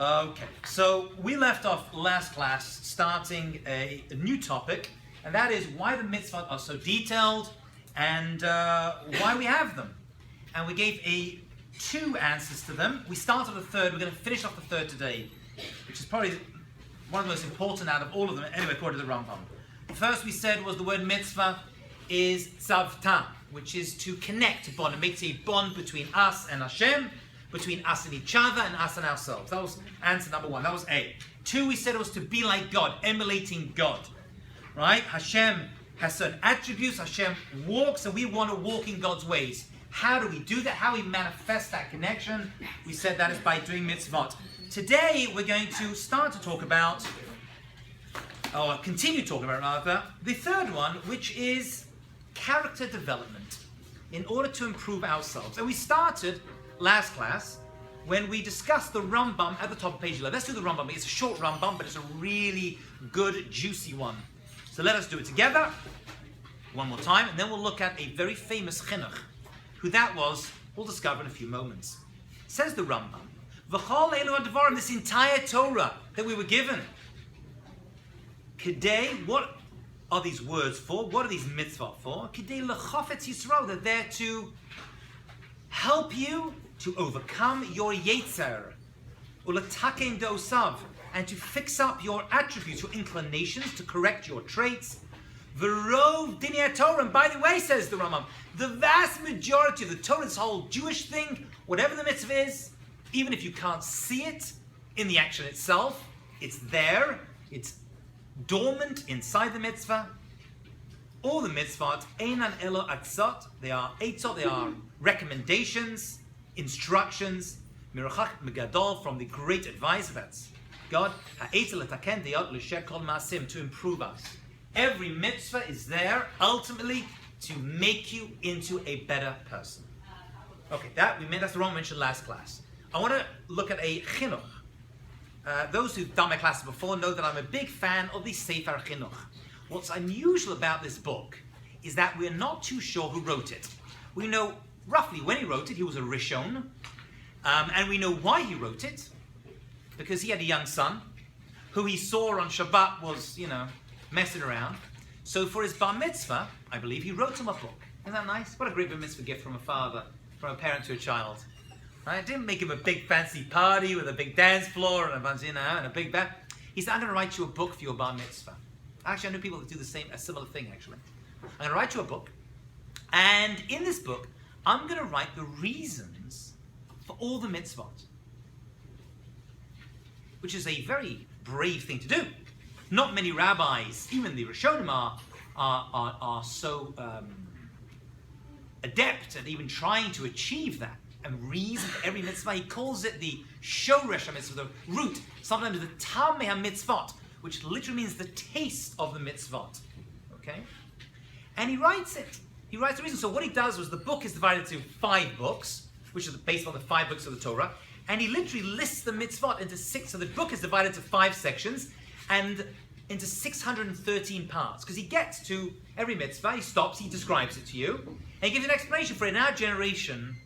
Okay, so we left off last class starting a new topic, and that is why the mitzvahs are so detailed and why we have them. And we gave two answers to them. We started the third. We're going to finish off the third today, which is probably one of the most important out of all of them, anyway, according to the Rambam. The first we said was the word mitzvah is tzavta, which is to connect, to bond. It makes a bond between us and Hashem, between us and each other, and us and ourselves. That was answer number one. That was A. Two, we said it was to be like God, emulating God. Right? Hashem has certain attributes. Hashem walks, and we want to walk in God's ways. How do we do that? How we manifest that connection? We said that is by doing mitzvot. Today, we're going to start to talk about, or continue talking about rather, the third one, which is character development in order to improve ourselves. And we started last class when we discussed the Rambam at the top of page 11. Let's do the Rambam. It's a short Rambam, but it's a really good, juicy one. So let us do it together one more time, and then we'll look at a very famous chinuch. Who that was, we'll discover in a few moments. Says the Rambam, V'chol elu advarim, this entire Torah that we were given. Kedei, what are these words for? What are these mitzvot for? Kedei lechafetz Yisrael, they're there to help you to overcome your yetzer, ulataken dosav, and to fix up your attributes, your inclinations, to correct your traits. V'rov dinei Torah, and by the way, says the Rambam, the vast majority of the Torah, this whole Jewish thing, whatever the mitzvah is, even if you can't see it in the action itself, it's there, it's dormant inside the mitzvah. All the mitzvot, einan elo atzot, they are eitzot, they are recommendations, instructions, mirachach megadol, from the great advisor, that's God, ha'etzah letaken deyot l'sheh kol ma'asim, to improve us. Every mitzvah is there, ultimately, to make you into a better person. Okay, that's the wrong mention last class. I want to look at a chinuch. Those who've done my classes before know that I'm a big fan of the Sefer Chinuch. What's unusual about this book is that we're not too sure who wrote it. We know roughly when he wrote it. He was a Rishon. And we know why he wrote it. Because he had a young son who he saw on Shabbat was, messing around. So for his bar mitzvah, I believe, he wrote him a book. Isn't that nice? What a great bar mitzvah gift from a father, from a parent to a child. Right? Didn't make him a big fancy party with a big dance floor and a big band. He said, I'm going to write you a book for your bar mitzvah. Actually, I know people that do a similar thing, actually. I'm going to write you a book. And in this book, I'm going to write the reasons for all the mitzvot. Which is a very brave thing to do. Not many rabbis, even the Rishonim, are so adept at even trying to achieve that. And reason for every mitzvah. He calls it the shoresh mitzvah, the root. Sometimes the tameh mitzvot, which literally means the taste of the mitzvot. Okay? And he writes it. He writes the reason. So what he does was the book is divided into 5 books, which is based on the 5 books of the Torah. And he literally lists the mitzvot into 6. So the book is divided into 5 sections and into 613 parts. Because he gets to every mitzvah, he stops, he describes it to you, and he gives an explanation for it. In our generation,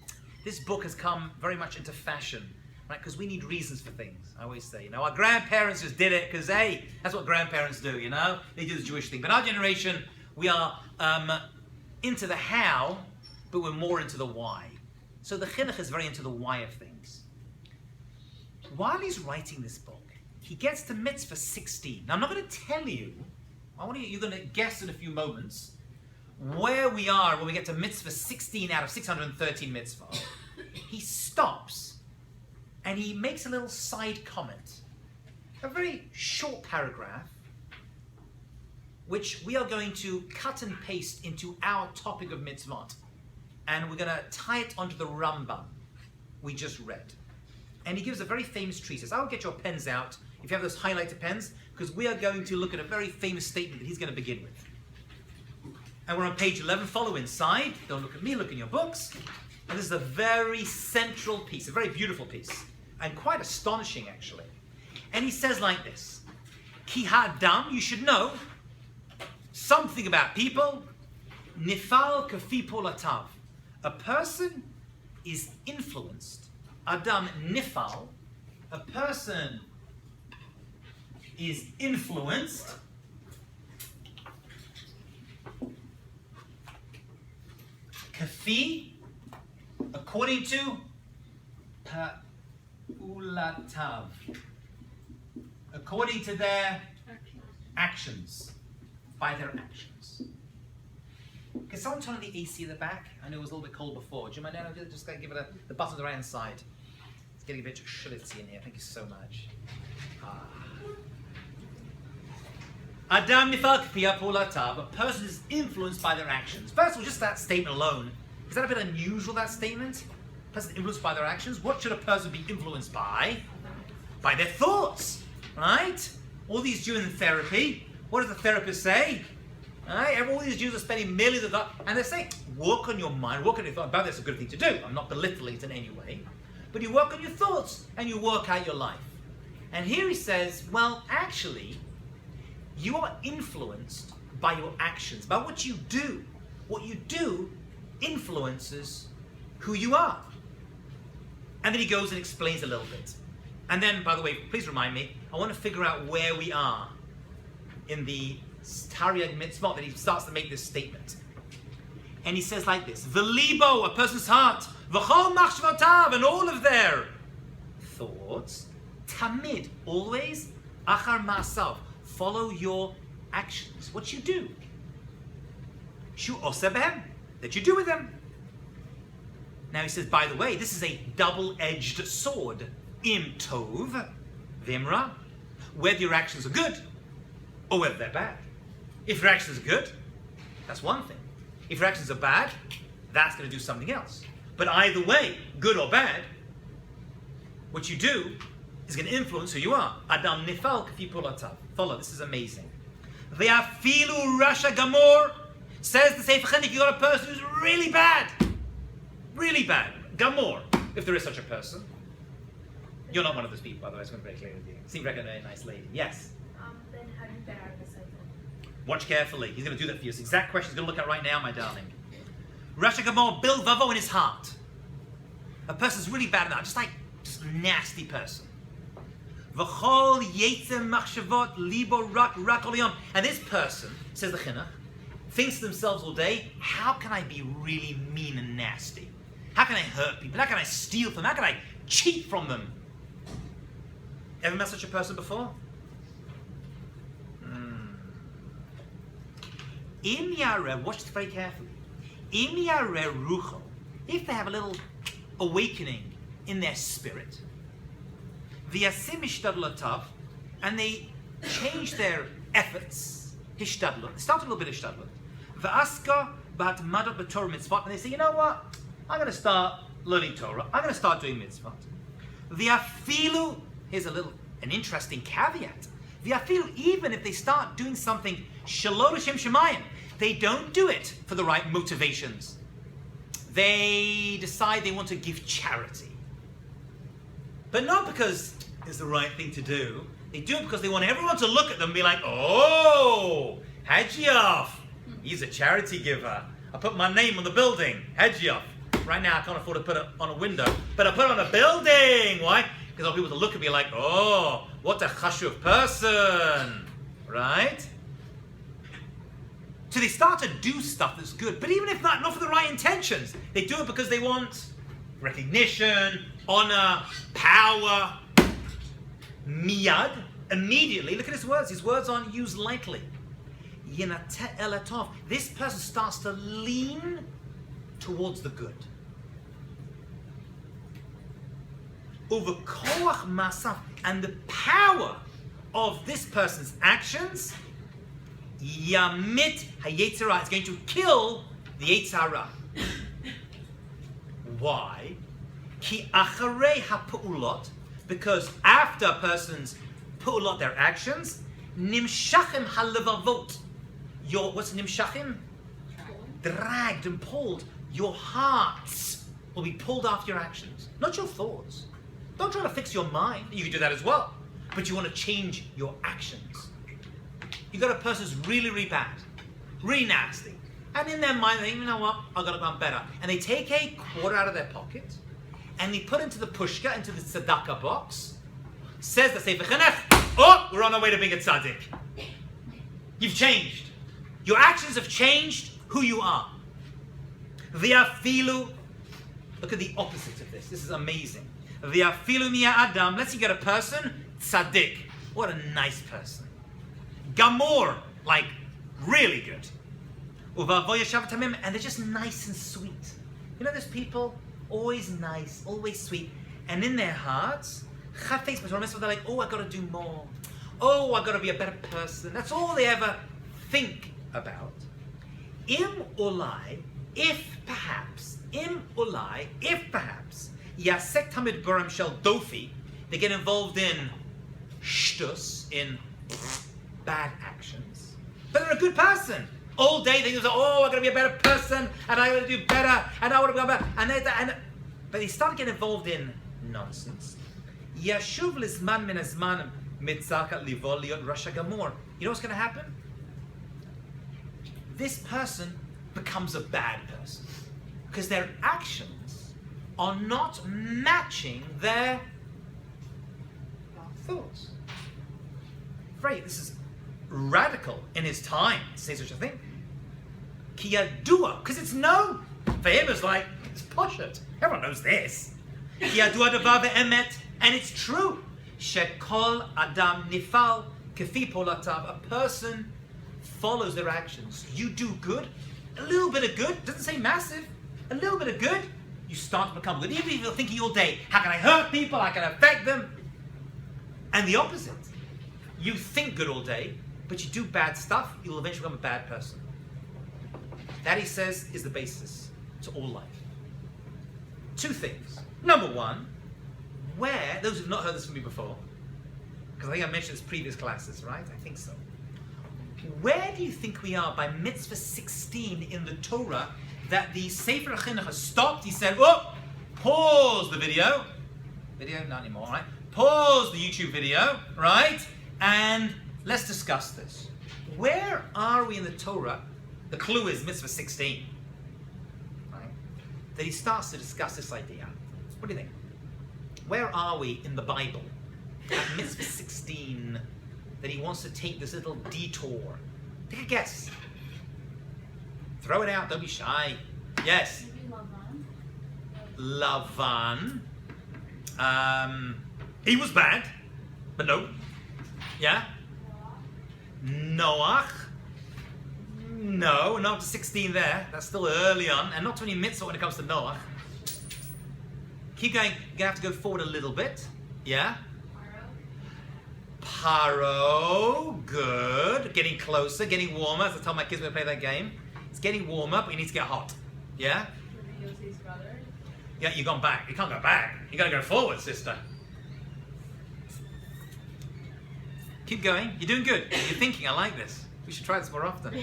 this book has come very much into fashion, right? Because we need reasons for things. I always say, our grandparents just did it because, hey, that's what grandparents do, They do the Jewish thing. But our generation, we are into the how, but we're more into the why. So the chinuch is very into the why of things. While he's writing this book, he gets to mitzvah 16. Now, I'm not going to tell you. You're going to guess in a few moments where we are when we get to mitzvah 16 out of 613 mitzvah. He stops and he makes a little side comment. A very short paragraph, which we are going to cut and paste into our topic of mitzvot. And we're going to tie it onto the Rambam we just read. And he gives a very famous treatise. I'll get your pens out if you have those highlighter pens, because we are going to look at a very famous statement that he's going to begin with. And we're on page 11. Follow inside. Don't look at me, look in your books. And this is a very central piece, a very beautiful piece, and quite astonishing, actually. And he says like this: Ki ha'adam, you should know something about people. Nifal kafi polatav. A person is influenced. Adam nifal. a person is influenced kafi, according to pa'ulatav, according to their actions, by their actions. Can someone turn on the AC in the back? I know it was a little bit cold before. Do you mind just give it the button on the right hand side? It's getting a bit schlitzzy in here. Thank you so much. Adam nifal k'pia pa'ulatav. A person is influenced by their actions. First of all, just that statement alone. Is that a bit unusual, that statement? A person influenced by their actions? What should a person be influenced by? By their thoughts, right? All these Jews in therapy, what does the therapist say? Right? All these Jews are spending millions of dollars, and they say, work on your mind, work on your thoughts. But that's a good thing to do. I'm not belittling it in any way. But you work on your thoughts, and you work out your life. And here he says, well, actually, you are influenced by your actions, by what you do. What you do influences who you are. And then he goes and explains a little bit. And then, by the way, please remind me, I want to figure out where we are in the Tariag Mitzvah that he starts to make this statement. And he says like this, V'libo, a person's heart, V'chol machshavotav, and all of their thoughts, Tamid, always, Achar ma'asav, follow your actions, what you do. Shu oseh behem, that you do with them. Now he says, by the way, this is a double-edged sword. Im tov, vimra, whether your actions are good or whether they're bad. If your actions are good, that's one thing. If your actions are bad, that's going to do something else. But either way, good or bad, what you do is going to influence who you are. Adam nifal k'fi pa'ulatav. Follow, this is amazing. Ve'afilu rasha gamor, says the Sefer Chinuch, you got a person who's really bad. Really bad. Gamor, if there is such a person. You're not one of those people, by the way, I just want to be very clear with you. Seems like a very nice lady. Yes? Then how do you get out of the cycle? Watch carefully. He's going to do that for you. It's the exact question he's going to look at right now, my darling. Rasha Gamor, bil vavo in his heart. A person's really bad now, just a nasty person. V'chol yetzem machshavot libo rak oliyom. And this person, says the Chinuch, thinks to themselves all day, how can I be really mean and nasty? How can I hurt people? How can I steal from them? How can I cheat from them? Ever met such a person before? Im yareh, watch this very carefully. Im yareh rucho, if they have a little awakening in their spirit, v'yasim hishtadlotav, and they change their efforts, hishtadlot, they start a little bit of hishtadlot, v'aska bat madot b'torah mitzvot, and they say, you know what? I'm going to start learning Torah. I'm going to start doing mitzvot. V'afilu, here's an interesting caveat. V'afilu, even if they start doing something shelo l'shem shemayim, they don't do it for the right motivations. They decide they want to give charity. But not because it's the right thing to do. They do it because they want everyone to look at them and be like, oh, Hajiyaf, he's a charity giver. I put my name on the building, Hajiyaf. Right now I can't afford to put it on a window, but I put it on a building. Why? Because I want people to look at me like, oh, what a chashuv person. Right? So they start to do stuff that's good, but even if not for the right intentions, they do it because they want recognition, honor, power. Miyad, immediately, look at his words. His words aren't used lightly. Yinateh elatov. This person starts to lean towards the good. Over koach masaf, and the power of this person's actions, yamit hayetzara, is going to kill the yetzara. Why? Ki acharei ha'pu'ulot, because after a person's pu'ulot, their actions, nimshachim halevavot. What's nimshachim? Dragged and pulled. Your hearts will be pulled after your actions, not your thoughts. Don't try to fix your mind. You can do that as well. But you want to change your actions. You got a person who's really, really bad, really nasty. And in their mind, they think, you know what, I've got to become better. And they take a quarter out of their pocket, and they put into the pushka, into the tzedakah box, Says the Sefer Chinuch, oh, we're on our way to being a tzaddik. You've changed. Your actions have changed who you are. V'afilu, look at the opposite of this. This is amazing. V'afilu miya adam, let's say you get a person, tzaddik. What a nice person. Gamor, like really good. Uvavoy yeshav tamim, and they're just nice and sweet. You know, there's people always nice, always sweet, and in their hearts, they're like, oh, I got to do more. Oh, I got to be a better person. That's all they ever think about. Im ulai, if perhaps, yasek tamid buram shel dofi, they get involved in shtus, in bad actions, but they're a good person. All day they say, oh, I got to be a better person, and I got to do better, and I want to be better, but they start getting involved in nonsense. Yashuv lisman min azman mitzakat livol liot rasha gamor. You know what's going to happen? This person becomes a bad person because their actions are not matching their thoughts. Right, this is radical in his time to say such a thing. Ki yadua, because it's known. For him, it's like, it's poshut. Everyone knows this. Ki yadua davar ve'emet, and it's true. Shekol adam nifal kefi polatav. A person follows their actions. You do good, a little bit of good, doesn't say massive, a little bit of good, you start to become good. Even if you're thinking all day, how can I hurt people, how can I affect them? And the opposite. You think good all day, but you do bad stuff, you'll eventually become a bad person. That, he says, is the basis to all life. Two things. Number one, where, those who've not heard this from me before, because I think I mentioned this in previous classes, right? I think so. Where do you think we are by Mitzvah 16 in the Torah that the Sefer HaChinuch has stopped? He said, oh, pause the video. Video, not anymore, right? Pause the YouTube video, right? And let's discuss this. Where are we in the Torah? The clue is Mitzvah 16, right? That he starts to discuss this idea. What do you think? Where are we in the Bible at Mitzvah 16 that he wants to take this little detour? Take a guess. Throw it out, don't be shy. Yes. Lavan. He was bad, but no. Yeah? Noach. No, not up to 16 there. That's still early on, and not too many mitzvah when it comes to Noach. Keep going. You're gonna have to go forward a little bit. Yeah? Paro, good. Getting closer, getting warmer. As I tell my kids when they play that game, it's getting warmer, but you need to get hot. Yeah? Yossi's brother. Yeah, you've gone back. You can't go back. You gotta go forward, sister. Keep going. You're doing good. You're thinking, I like this. We should try this more often.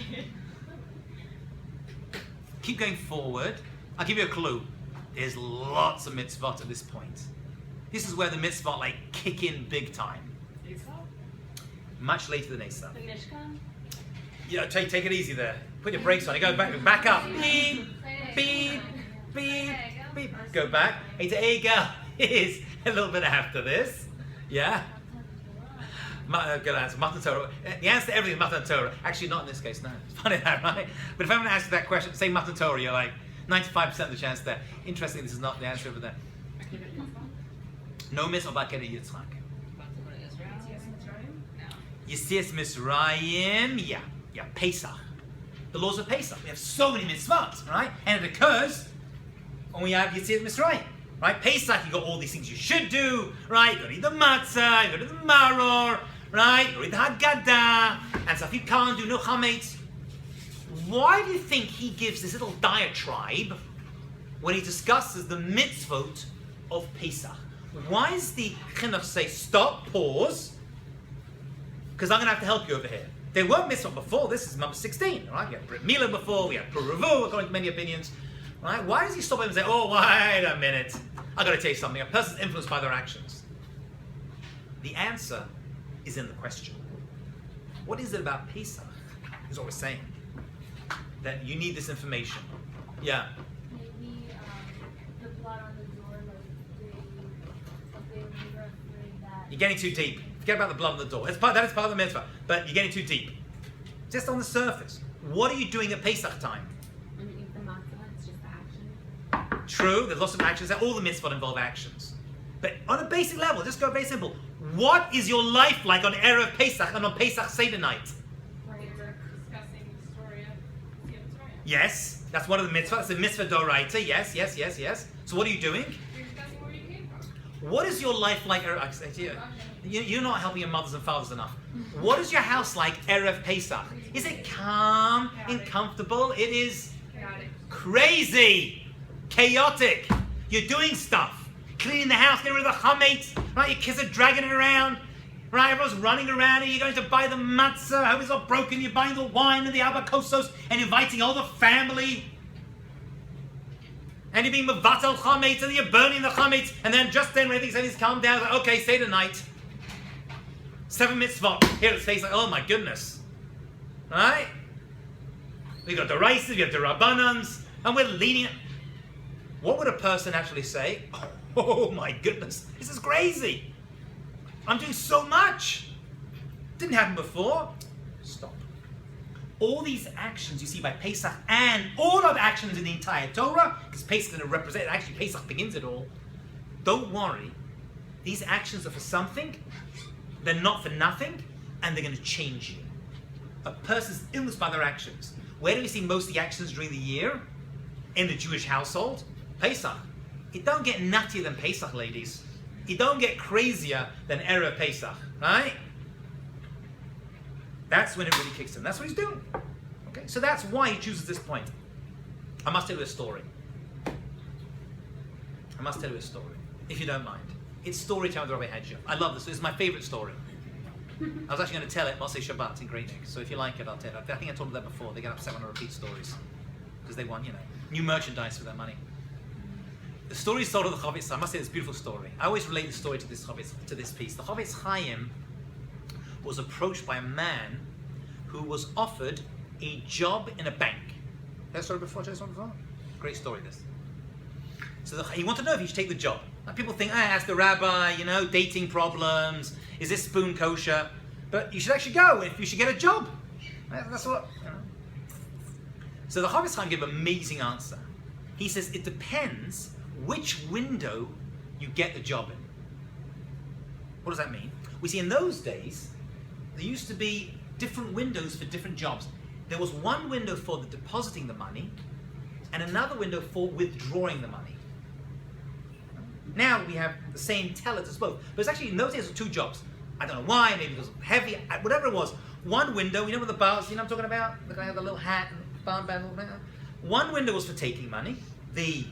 Keep going forward. I'll give you a clue. There's lots of mitzvot at this point. This is where the mitzvot like kick in big time. Much later than Esau. Yeah, take it easy there. Put your brakes on. You go back up. Beep, beep, beep, beep. Go back. Egel is a little bit after this. Yeah? Good answer. Matan Torah. The answer to everything is Matan Torah. Actually, not in this case, no. It's funny that, right? But if I'm going to ask you that question, say Matan Torah, you're like 95% of the chance there. Interesting, this is not the answer over there. No mitzvah about Kedei Yitzchak. Yitzias Mitzrayim, yeah, Pesach. The laws of Pesach. We have so many mitzvahs, right? And it occurs when we have Yitzias Mitzrayim, right? Pesach, you got all these things you should do, right? You got to eat the matzah, you got to do the maror, right? You got to read the Haggadah, and stuff you can't do, no chametz. Why do you think he gives this little diatribe when he discusses the mitzvot of Pesach? Why does the chinuch say stop, pause? Because I'm going to have to help you over here. There weren't mitzvot before. This is number 16, right? We had Brit Milah before. We had Puravu, according to many opinions, right? Why does he stop him and say, "Oh, wait a minute! I got to tell you something. A person's influenced by their actions." The answer is in the question. What is it about Pesach? Is what we're saying. That you need this information. Yeah. Maybe the blood on the door, like they were afraid that You're getting too deep. Forget about the blood on the door. That is part of the mitzvah. But you're getting too deep. Just on the surface. What are you doing at Pesach time? When you eat the matzah, it's just the action. True, there's lots of actions. All the mitzvot involve actions. But on a basic level, just go very simple. What is your life like on Erev Pesach and on Pesach Seder night? We're discussing the story of the Torah. Yes, that's one of the mitzvahs. It's a mitzvah doraita. Yes. So what are you doing? You're discussing where you came from. What is your life like? You're not helping your mothers and fathers enough. What is your house like Erev Pesach? Is it calm and comfortable? It is crazy, chaotic. You're doing stuff. Cleaning the house, getting rid of the chametz, right? Your kids are dragging it around, right? Everyone's running around, and you're going to buy the matzah. I hope it's not broken. You're buying the wine and the abakosos and inviting all the family. And you're being mevatel chametz, and you're burning the chametz, and then just then when everything's calmed down, like, okay, say the night. 7 mitzvot. Here it's face like, oh my goodness, right? We got the rices, we have the rabbanans, and we're leaning. What would a person actually say? Oh my goodness, this is crazy. I'm doing so much. Didn't happen before. Stop. All these actions you see by Pesach and all of actions in the entire Torah, because Pesach is going to represent, actually Pesach begins it all. Don't worry. These actions are for something. They're not for nothing, and they're going to change you. A person's influenced by their actions. Where do we see most of the actions during the year? In the Jewish household? Pesach. It don't get nuttier than Pesach, ladies. It don't get crazier than Erev Pesach, right? That's when it really kicks in. That's what he's doing. Okay, so that's why he chooses this point. I must tell you a story. If you don't mind. It's story time with Rabbi Hedger. I love this. This is my favorite story. I was actually going to tell it Motzei Shabbat in Great Neck. So if you like it, I'll tell it. I think I told them that before. They get upset when I repeat stories because they want, new merchandise for their money. The story is told of the Chavetz. I must say, it's a beautiful story. I always relate the story to this piece. The Chavetz Chaim was approached by a man who was offered a job in a bank. Heard story before? Great story, this. So he wanted to know if he should take the job. Now, people think, ask the rabbi, dating problems, is this spoon kosher? But you should actually go if you should get a job. That's what. So the Chavetz Chaim gave an amazing answer. He says it depends which window you get the job in. What does that mean? We see in those days, there used to be different windows for different jobs. There was one window for the depositing the money, and another window for withdrawing the money. Now we have the same teller to both. But it's actually, in those days, there were 2 jobs. I don't know why, maybe it was heavy, whatever it was. One window, with the bars, I'm talking about? The guy with the little hat and the band. One window was for taking money, the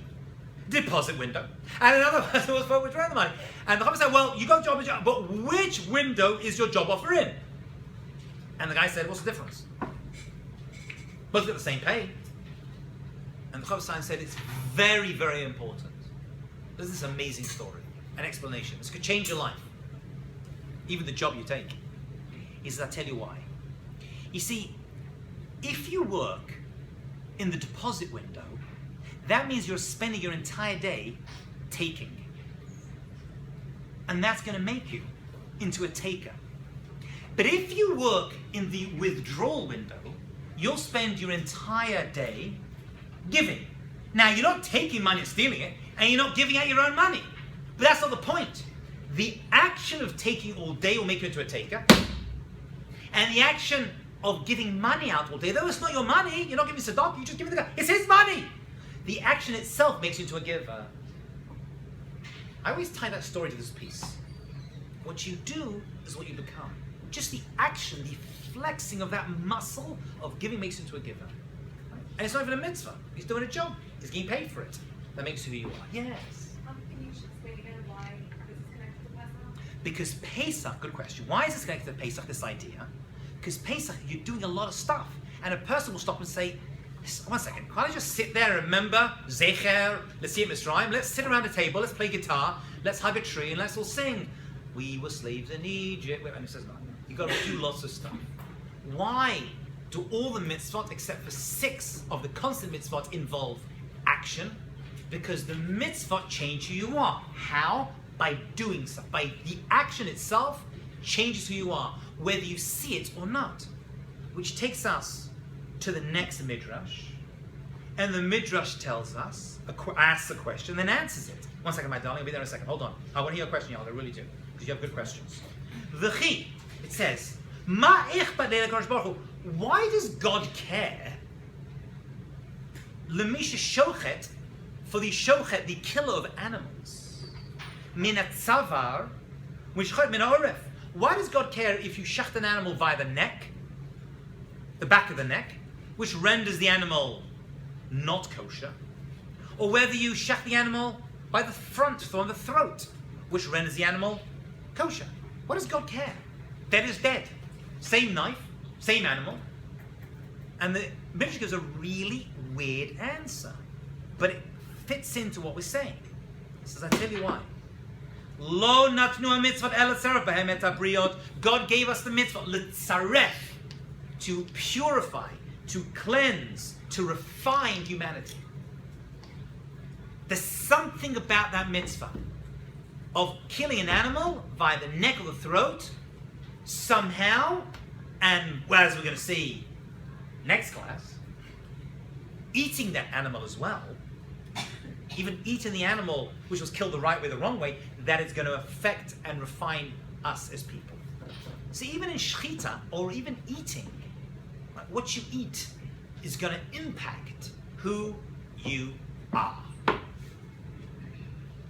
deposit window, and another one was for withdrawing the money. And the Chavetz said, well, you got job, but which window is your job offer in? And the guy said, what's the difference? Both get the same pay. And the Chavetz said, it's very, very important. This is this amazing story, an explanation. This could change your life, even the job you take. He says, I'll tell you why. You see, if you work in the deposit window, that means you're spending your entire day taking. And that's going to make you into a taker. But if you work in the withdrawal window, you'll spend your entire day giving. Now, you're not taking money and stealing it, and you're not giving out your own money. But that's not the point. The action of taking all day will make you into a taker. And the action of giving money out all day, though it's not your money, you're not giving tzedakah, you're just giving the guy. It's his money. The action itself makes you into a giver. I always tie that story to this piece. What you do is what you become. Just the action, the flexing of that muscle of giving makes you into a giver. Right? And it's not even a mitzvah. He's doing a job. He's getting paid for it. That makes you who you are. Yes. Can you explain again why this is connected to Pesach? Because Pesach, good question. Why is this connected to Pesach, this idea? Because Pesach, you're doing a lot of stuff. And a person will stop and say, one second, can't I just sit there and remember Zecher, let's see it Mitzrayim, let's sit around a table, let's play guitar, let's hug a tree, and let's all sing. We were slaves in Egypt. And he says, no, you've got to do lots of stuff. Why do all the mitzvot, except for 6 of the constant mitzvot, involve action? Because the mitzvot change who you are. How? by doing stuff. By the action itself changes who you are, whether you see it or not. Which takes us to the next midrash. And the midrash tells us, asks a question, then answers it. One second, my darling, I'll be there in a second. Hold on. I want to hear your question, y'all. I really do. Because you have good questions. V'chi, it says, Ma ichbad le'akadosh baruch hu. Why does God care? Lemisha shochet, for the shochet, the killer of animals. Min atzavar, which chot min oref. Why does God care if you shacht an animal via the neck, the back of the neck, which renders the animal not kosher, or whether you shacht the animal by the front, from the throat, which renders the animal kosher? What does God care? Dead is dead. Same knife, same animal. And the Midrash gives a really weird answer, but it fits into what we're saying. He says, I tell you why. Lo natnu mitzvot ela tzaref behem et habriot. God gave us the mitzvah l'tzaref, to purify, to cleanse, to refine humanity. There's something about that mitzvah of killing an animal via the neck or the throat, somehow, and well, as we're going to see next class, eating that animal as well, even eating the animal which was killed the right way, the wrong way, that is going to affect and refine us as people. So even in shechita, or even eating, right, what you eat is going to impact who you are.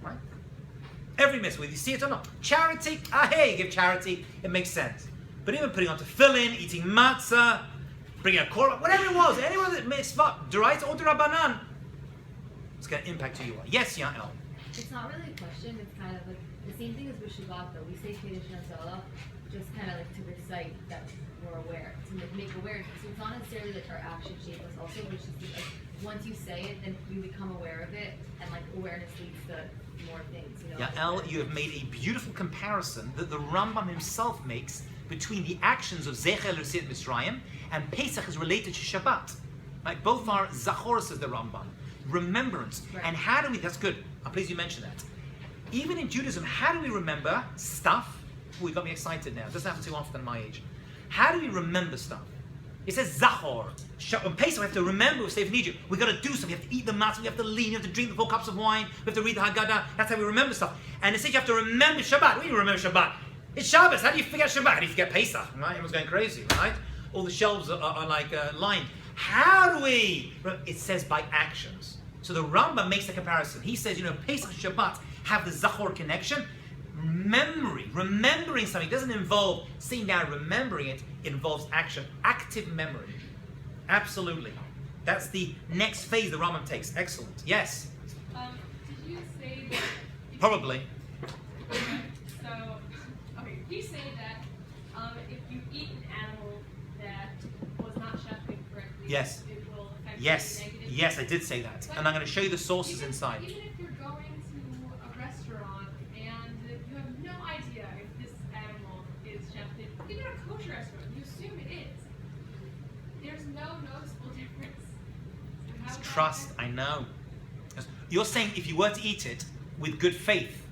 Right? Every mitzvah, whether you see it or not. Charity, hey, give charity, it makes sense. But even putting on tefillin, eating matzah, bringing a korban, whatever it was, anyone that mitzvah, d'oraisa or d'rabanan, it's going to impact who you are. Yes, Yael. It's not really a question, it's kind of like the same thing as with Shabbat though. We say Kiddush and Salah just kind of like to recite that we're aware, to make aware. So it's not necessarily like our actions shape us also, but it's just like once you say it, then you become aware of it, and like awareness leads to more things. You know? Yael, you have made a beautiful comparison that the Rambam himself makes between the actions of Zecher L'Yetziat Mitzrayim and Pesach is related to Shabbat. Like both are Zachor, says the Rambam. Remembrance. Right. And how do we, that's good, I'm pleased you mentioned that. Even in Judaism, how do we remember stuff? Oh, you got me excited now. It doesn't happen too often at my age. How do we remember stuff? It says Zachor. On Pesach, we have to remember, we say in Egypt, we got to do something. We have to eat the matzah, we have to lean, we have to drink the 4 cups of wine, we have to read the Haggadah. That's how we remember stuff. And it says you have to remember Shabbat. What do you remember Shabbat? It's Shabbos. How do you forget Shabbat? How do you forget Pesach? Right? Everyone's going crazy, right? All the shelves are like lined. How do we? It says by actions. So the Rambam makes the comparison. He says, Pesach and Shabbat have the Zachor connection. Remembering something doesn't involve sitting down remembering it. It involves action, active memory. Absolutely. That's the next phase the Rambam takes. Excellent. Yes? Did you say that... Probably. Okay, you say that if you eat an animal that was not shechted correctly, Yes. it will affect you Yes. negatively? Yes, I did say that. And I'm going to show you the sources inside. Even if you're going to a restaurant and you have no idea if this animal is shechted, even a kosher restaurant, you assume it is. There's no noticeable difference. So how It's would that trust, affect- I know. You're saying if you were to eat it with good faith.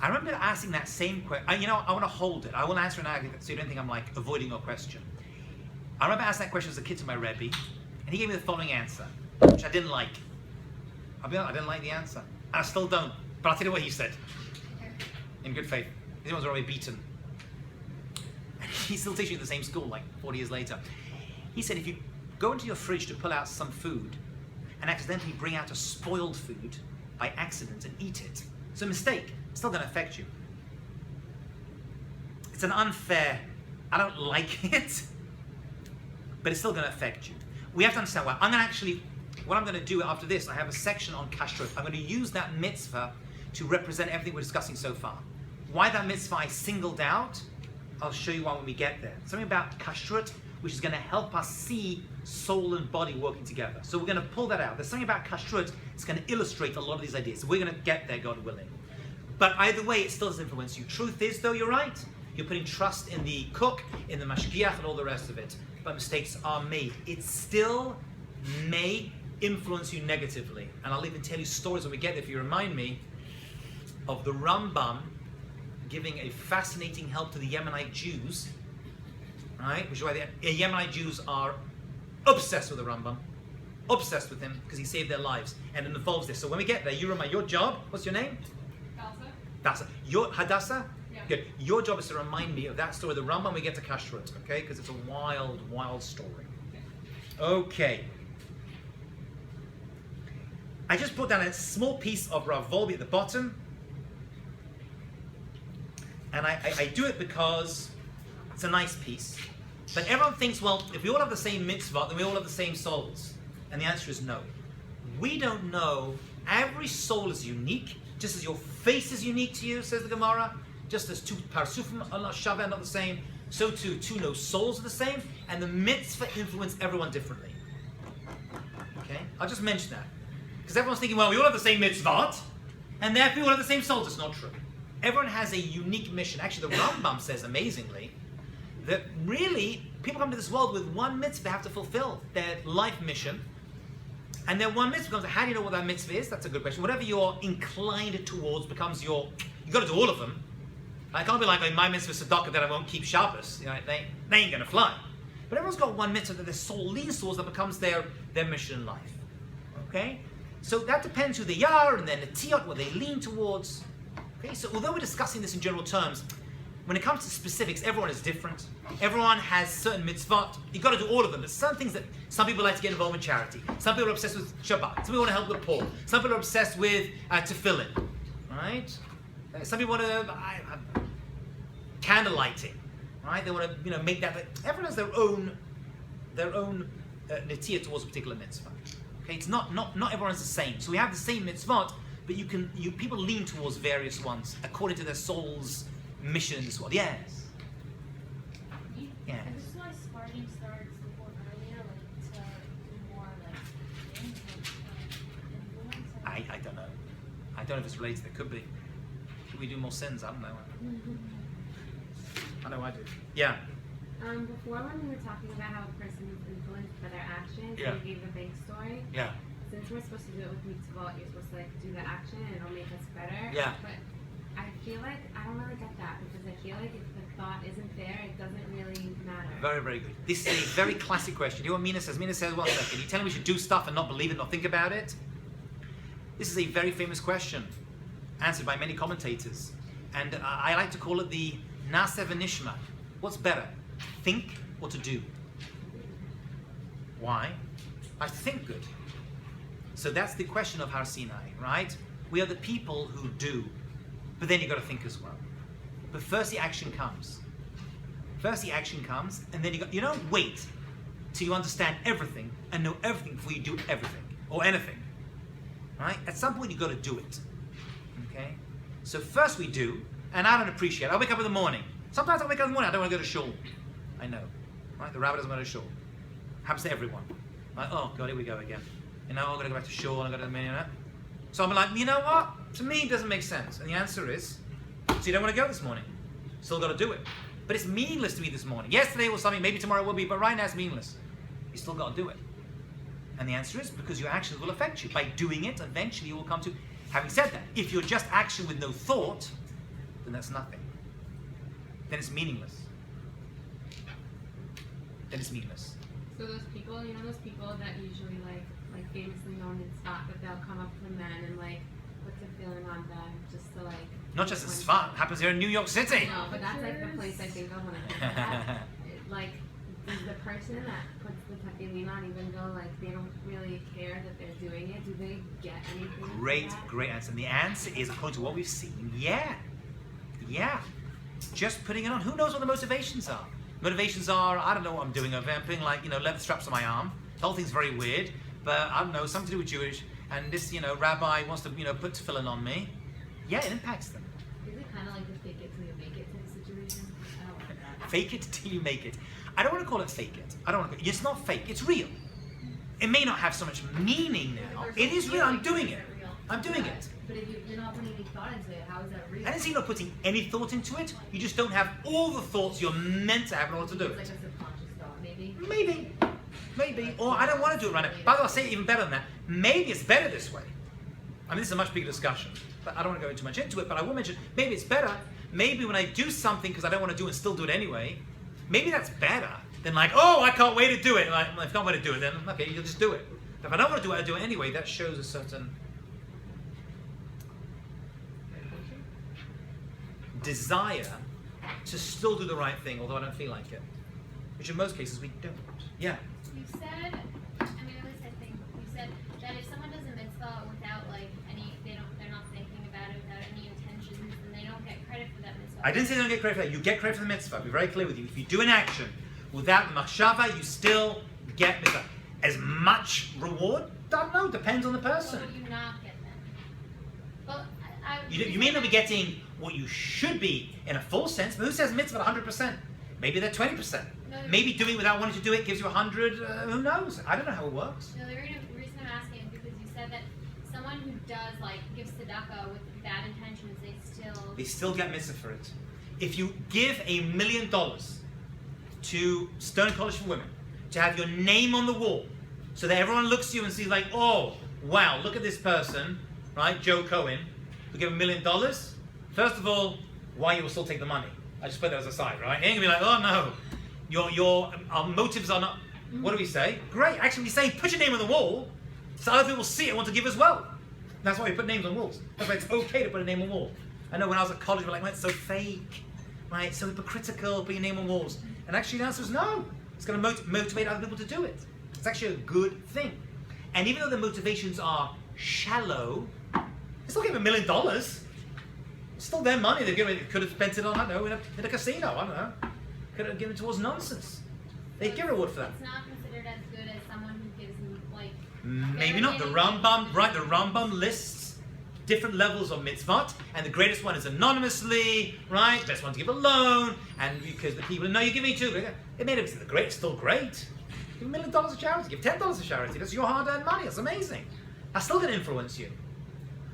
I remember asking that same question. I want to hold it. I will answer it now so you don't think I'm like avoiding your question. I remember asking that question as a kid to my Rebbe, and he gave me the following answer, which I didn't like. I'll be honest, I didn't like the answer. And I still don't. But I'll tell you what he said. In good faith. These ones are already beaten. And he's still teaching at the same school, like 40 years later. He said, if you go into your fridge to pull out some food and accidentally bring out a spoiled food by accident and eat it, it's a mistake. It's still going to affect you. It's an unfair, I don't like it, but it's still going to affect you. We have to understand why. What I'm going to do after this, I have a section on kashrut. I'm going to use that mitzvah to represent everything we're discussing so far. Why that mitzvah I singled out, I'll show you why when we get there. Something about kashrut, which is going to help us see soul and body working together. So we're going to pull that out. There's something about kashrut, it's going to illustrate a lot of these ideas. So we're going to get there, God willing. But either way, it still does influence you. Truth is, though, you're right. You're putting trust in the cook, in the mashgiach, and all the rest of it. But mistakes are made. It still may influence you negatively. And I'll even tell you stories when we get there if you remind me. of the Rambam giving a fascinating help to the Yemenite Jews, right? Which is why the Yemenite Jews are obsessed with the Rambam, obsessed with him because he saved their lives, and it involves this. So when we get there, you remember your job. What's your name? Hadassah. Your Hadassah. Yeah. Good. Your job is to remind me of that story, the Rambam. We get to Kashrut, okay? Because it's a wild, wild story. Okay. I just put down a small piece of Rav Volby at the bottom. And I do it because it's a nice piece. But everyone thinks, well, if we all have the same mitzvah, then we all have the same souls. And the answer is no. We don't know. Every soul is unique. Just as your face is unique to you, says the Gemara. Just as two parsufim are not shaveh, are not the same. So too, no souls are the same. And the mitzvah influence everyone differently. Okay? I'll just mention that. Because everyone's thinking, well, we all have the same mitzvot, and therefore we all have the same souls. It's not true. Everyone has a unique mission. Actually, the Rambam says amazingly that really people come to this world with one mitzvah they have to fulfill, their life mission. And then one mitzvah becomes, how do you know what that mitzvah is? That's a good question. Whatever you're inclined towards becomes you've got to do all of them. I can't be like, oh, my mitzvah is tzedakah, that I won't keep Shabbos. You know, they ain't going to fly. But everyone's got one mitzvah that their soul leans towards that becomes their mission in life. Okay? So that depends who they are, and then the tiyot, what they lean towards. Okay, so although we're discussing this in general terms, when it comes to specifics, everyone is different. Everyone has certain mitzvot. You've got to do all of them. There's some things that some people like to get involved in charity. Some people are obsessed with Shabbat. Some people want to help the poor. Some people are obsessed with tefillin. Right? Some people want to candle lighting. Right? They want to make that. Everyone has their own netiyah towards a particular mitzvah. Okay, it's not everyone's the same. So we have the same mitzvot, but people lean towards various ones according to their soul's mission in this world. Yes. Yeah. And this is why Sparking starts before earlier, like to do more like influence. I don't know. I don't know if it's related. It could be. Should we do more sins? I don't know. I know I do. Yeah. Before when we were talking about how a person is influenced by their actions, Yeah. you gave the bank story. Yeah. Since we're supposed to do it with mitzvot, you're supposed to like do the action and it'll make us better. Yeah. But I feel like I don't really get that because I feel like if the thought isn't there, it doesn't really matter. Very, very good. This is a very classic question. You know what Mina says? Mina says, well, second, you telling me we should do stuff and not believe it, not think about it? This is a very famous question, answered by many commentators. And I like to call it the Naseh v'Nishma. What's better, think or to do? Why? I think good. So that's the question of Har Sinai, right? We are the people who do, but then you've got to think as well. But first the action comes. And then you don't wait till you understand everything and know everything before you do everything or anything, right? At some point you've got to do it, okay? So first we do, and I don't appreciate it. I wake up in the morning. Sometimes I wake up in the morning, I don't want to go to shul. I know, right? The rabbi doesn't go to shul. Happens to everyone. Like, oh God, here we go again. I'm going to go back to shul, and I'm going to, So I'm like, you know what? To me, it doesn't make sense. And the answer is, so you don't want to go this morning. Still got to do it. But it's meaningless to me this morning. Yesterday was something, maybe tomorrow will be, but right now it's meaningless. You still got to do it. And the answer is because your actions will affect you. By doing it, eventually you will come to, having said that, if you're just action with no thought, then that's nothing. Then it's meaningless. So those people, those people that usually like famously known in Tzfat, that they'll come up to men and like put a feeling on them just to like. Not just in Tzfat, it happens here in New York City. No, but that's like the place I think of when I think of that. Like, does the person that puts the tefillin on, even though like they don't really care that they're doing it, do they get anything? Great answer. And the answer is, according to what we've seen, yeah. Just putting it on. Who knows what the motivations are? Motivations are, I don't know what I'm doing over there. I'm putting leather straps on my arm. The whole thing's very weird, but I don't know, something to do with Jewish. And this, rabbi wants to, put tefillin on me. Yeah, it impacts them. Is it kind of like the fake it till you make it type of situation? I don't like that. Fake it till you make it. I don't want to call it fake it. It's not fake. It's real. It may not have so much meaning now. It is real. I'm doing it. I'm doing it. But if you're not putting any thought into it, how is that real? I didn't say you're not putting any thought into it. You just don't have all the thoughts you're meant to have in order to do It's it. like a subconscious thought, maybe? Maybe. Or I don't want to do it right now. By the way, I'll say it even better than that. Maybe it's better this way. I mean, this is a much bigger discussion. but I don't want to go too much into it, but I will mention, maybe it's better, maybe when I do something because I don't want to do it and still do it anyway, maybe that's better than like, oh, I can't wait to do it. Like, if I can't wait to do it, then okay, you'll just do it. If I don't want to do it, I do it anyway. That shows a certain desire to still do the right thing, although I don't feel like it. Which in most cases we don't. Yeah. You said, I mean, at least I think you said that if someone does a mitzvah without like they're not thinking about it, without any intentions, then they don't get credit for that mitzvah. I didn't say they don't get credit for that. You get credit for the mitzvah. I'll be very clear with you. If you do an action without machshava, you still get mitzvah. As much reward? Don't know. Depends on the person. What would you not get then? Well, You may not be getting what you should be in a full sense, but who says mitzvah 100%? Maybe they're 20%. No, Maybe doing it without wanting to do it gives you 100. Who knows? I don't know how it works. No, the reason I'm asking is because you said that someone who does like gives tzedakah with bad intentions, They still get mitzvah for it. If you give $1 million to Stone College for Women to have your name on the wall, so that everyone looks at you and sees like, oh, wow, look at this person, right, Joe Cohen, who gave $1 million. First of all, why you will still take the money? I just put that as a side, right? You ain't gonna be like, oh no, our motives are not. What do we say? Great. Actually, we say put your name on the wall, so other people see it and want to give as well. That's why we put names on walls. That's why it's okay to put a name on the wall. I know when I was at college, we're like, well, it's so fake, right? So hypocritical, put your name on walls. And actually, the answer is no. It's going to motivate other people to do it. It's actually a good thing. And even though the motivations are shallow, they still give $1 million. It's still their money. They could have spent it on, I don't know, in a casino. I don't know. Could have given it towards nonsense. They get a reward for that. it's not considered as good as someone who gives like. Maybe not. The Rambam, right? The Rambam lists different levels of mitzvot, and the greatest one is anonymously, right? Best one to give a loan, and because the people know you're giving to, it made it still great. Give $1 million to charity. Give $10 to charity. That's your hard-earned money. That's amazing. That's still going to influence you.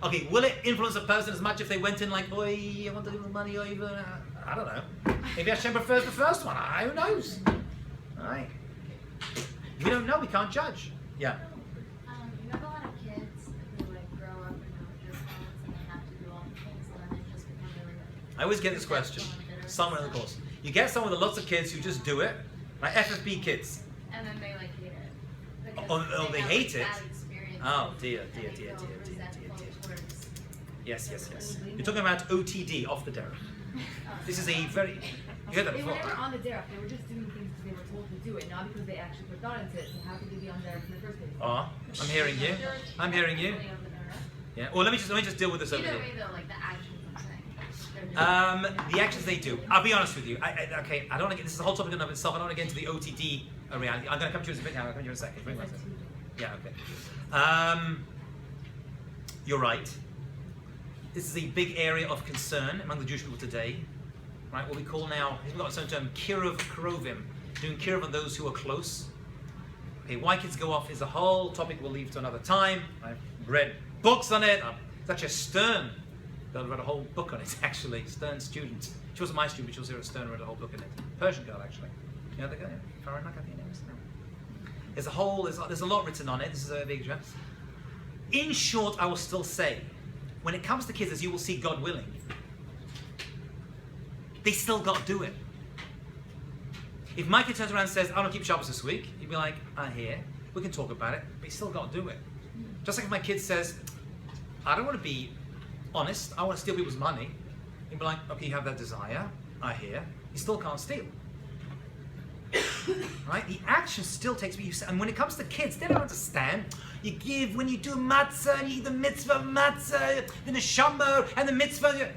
Okay, will it influence a person as much if they went in like, boy, I want to give the money over? I don't know. Maybe Hashem prefers the first one. Who knows? All right. We don't know. We can't judge. Yeah. You have a lot of kids who like grow up and know their parents and they have to do all the things and then they just become really like. I always get this question. Somewhere in the course. You get someone with lots of kids who just do it, like FFB kids. And then they like hate it. Oh, they hate it? Bad experiences, Oh, dear. and they feel resentful towards- Yes. You're talking about OTD, off the derech. This is a very. You heard that They were before. never on the derech. They were just doing things because they were told to do it, not because they actually put thought into it. So how could they be on derech in the first place? Oh, I'm hearing you. I'm hearing you. Yeah. Well, let me just deal with this over Either here. way though, like the actions I'm saying. The actions they do. I'll be honest with you. I don't want to get. This is a whole topic in and of itself. I don't want to get into the OTD reality. I'm going to come to you in a bit now. I'll come to you in a second. Bring one second. Yeah. Okay. You're right. This is a big area of concern among the Jewish people today. Right. What we call now, we've got a certain term, kiruv krovim, doing kiruv on those who are close. Okay. Why kids go off is a whole topic we'll leave to another time. I've read books on it. Such a Stern. I read a whole book on it, actually. Stern student. She wasn't my student, but she was here at Stern and read a whole book on it. Persian girl, actually. You know the guy? Farah Nak, I think her name is. There's a lot written on it. This is a big job. In short, I will still say, when it comes to kids, as you will see, God willing, they still got to do it. If my kid turns around and says, I don't keep Shabbos this week, you'd be like, I hear. We can talk about it, but you still got to do it. Just like if my kid says, I don't want to be honest, I want to steal people's money. You'd be like, okay, you have that desire, I hear. You still can't steal. Right? The action still takes me. And when it comes to kids, they don't understand. You give, when you do matzah, and you eat the mitzvah of matzah, the neshama, and the mitzvah.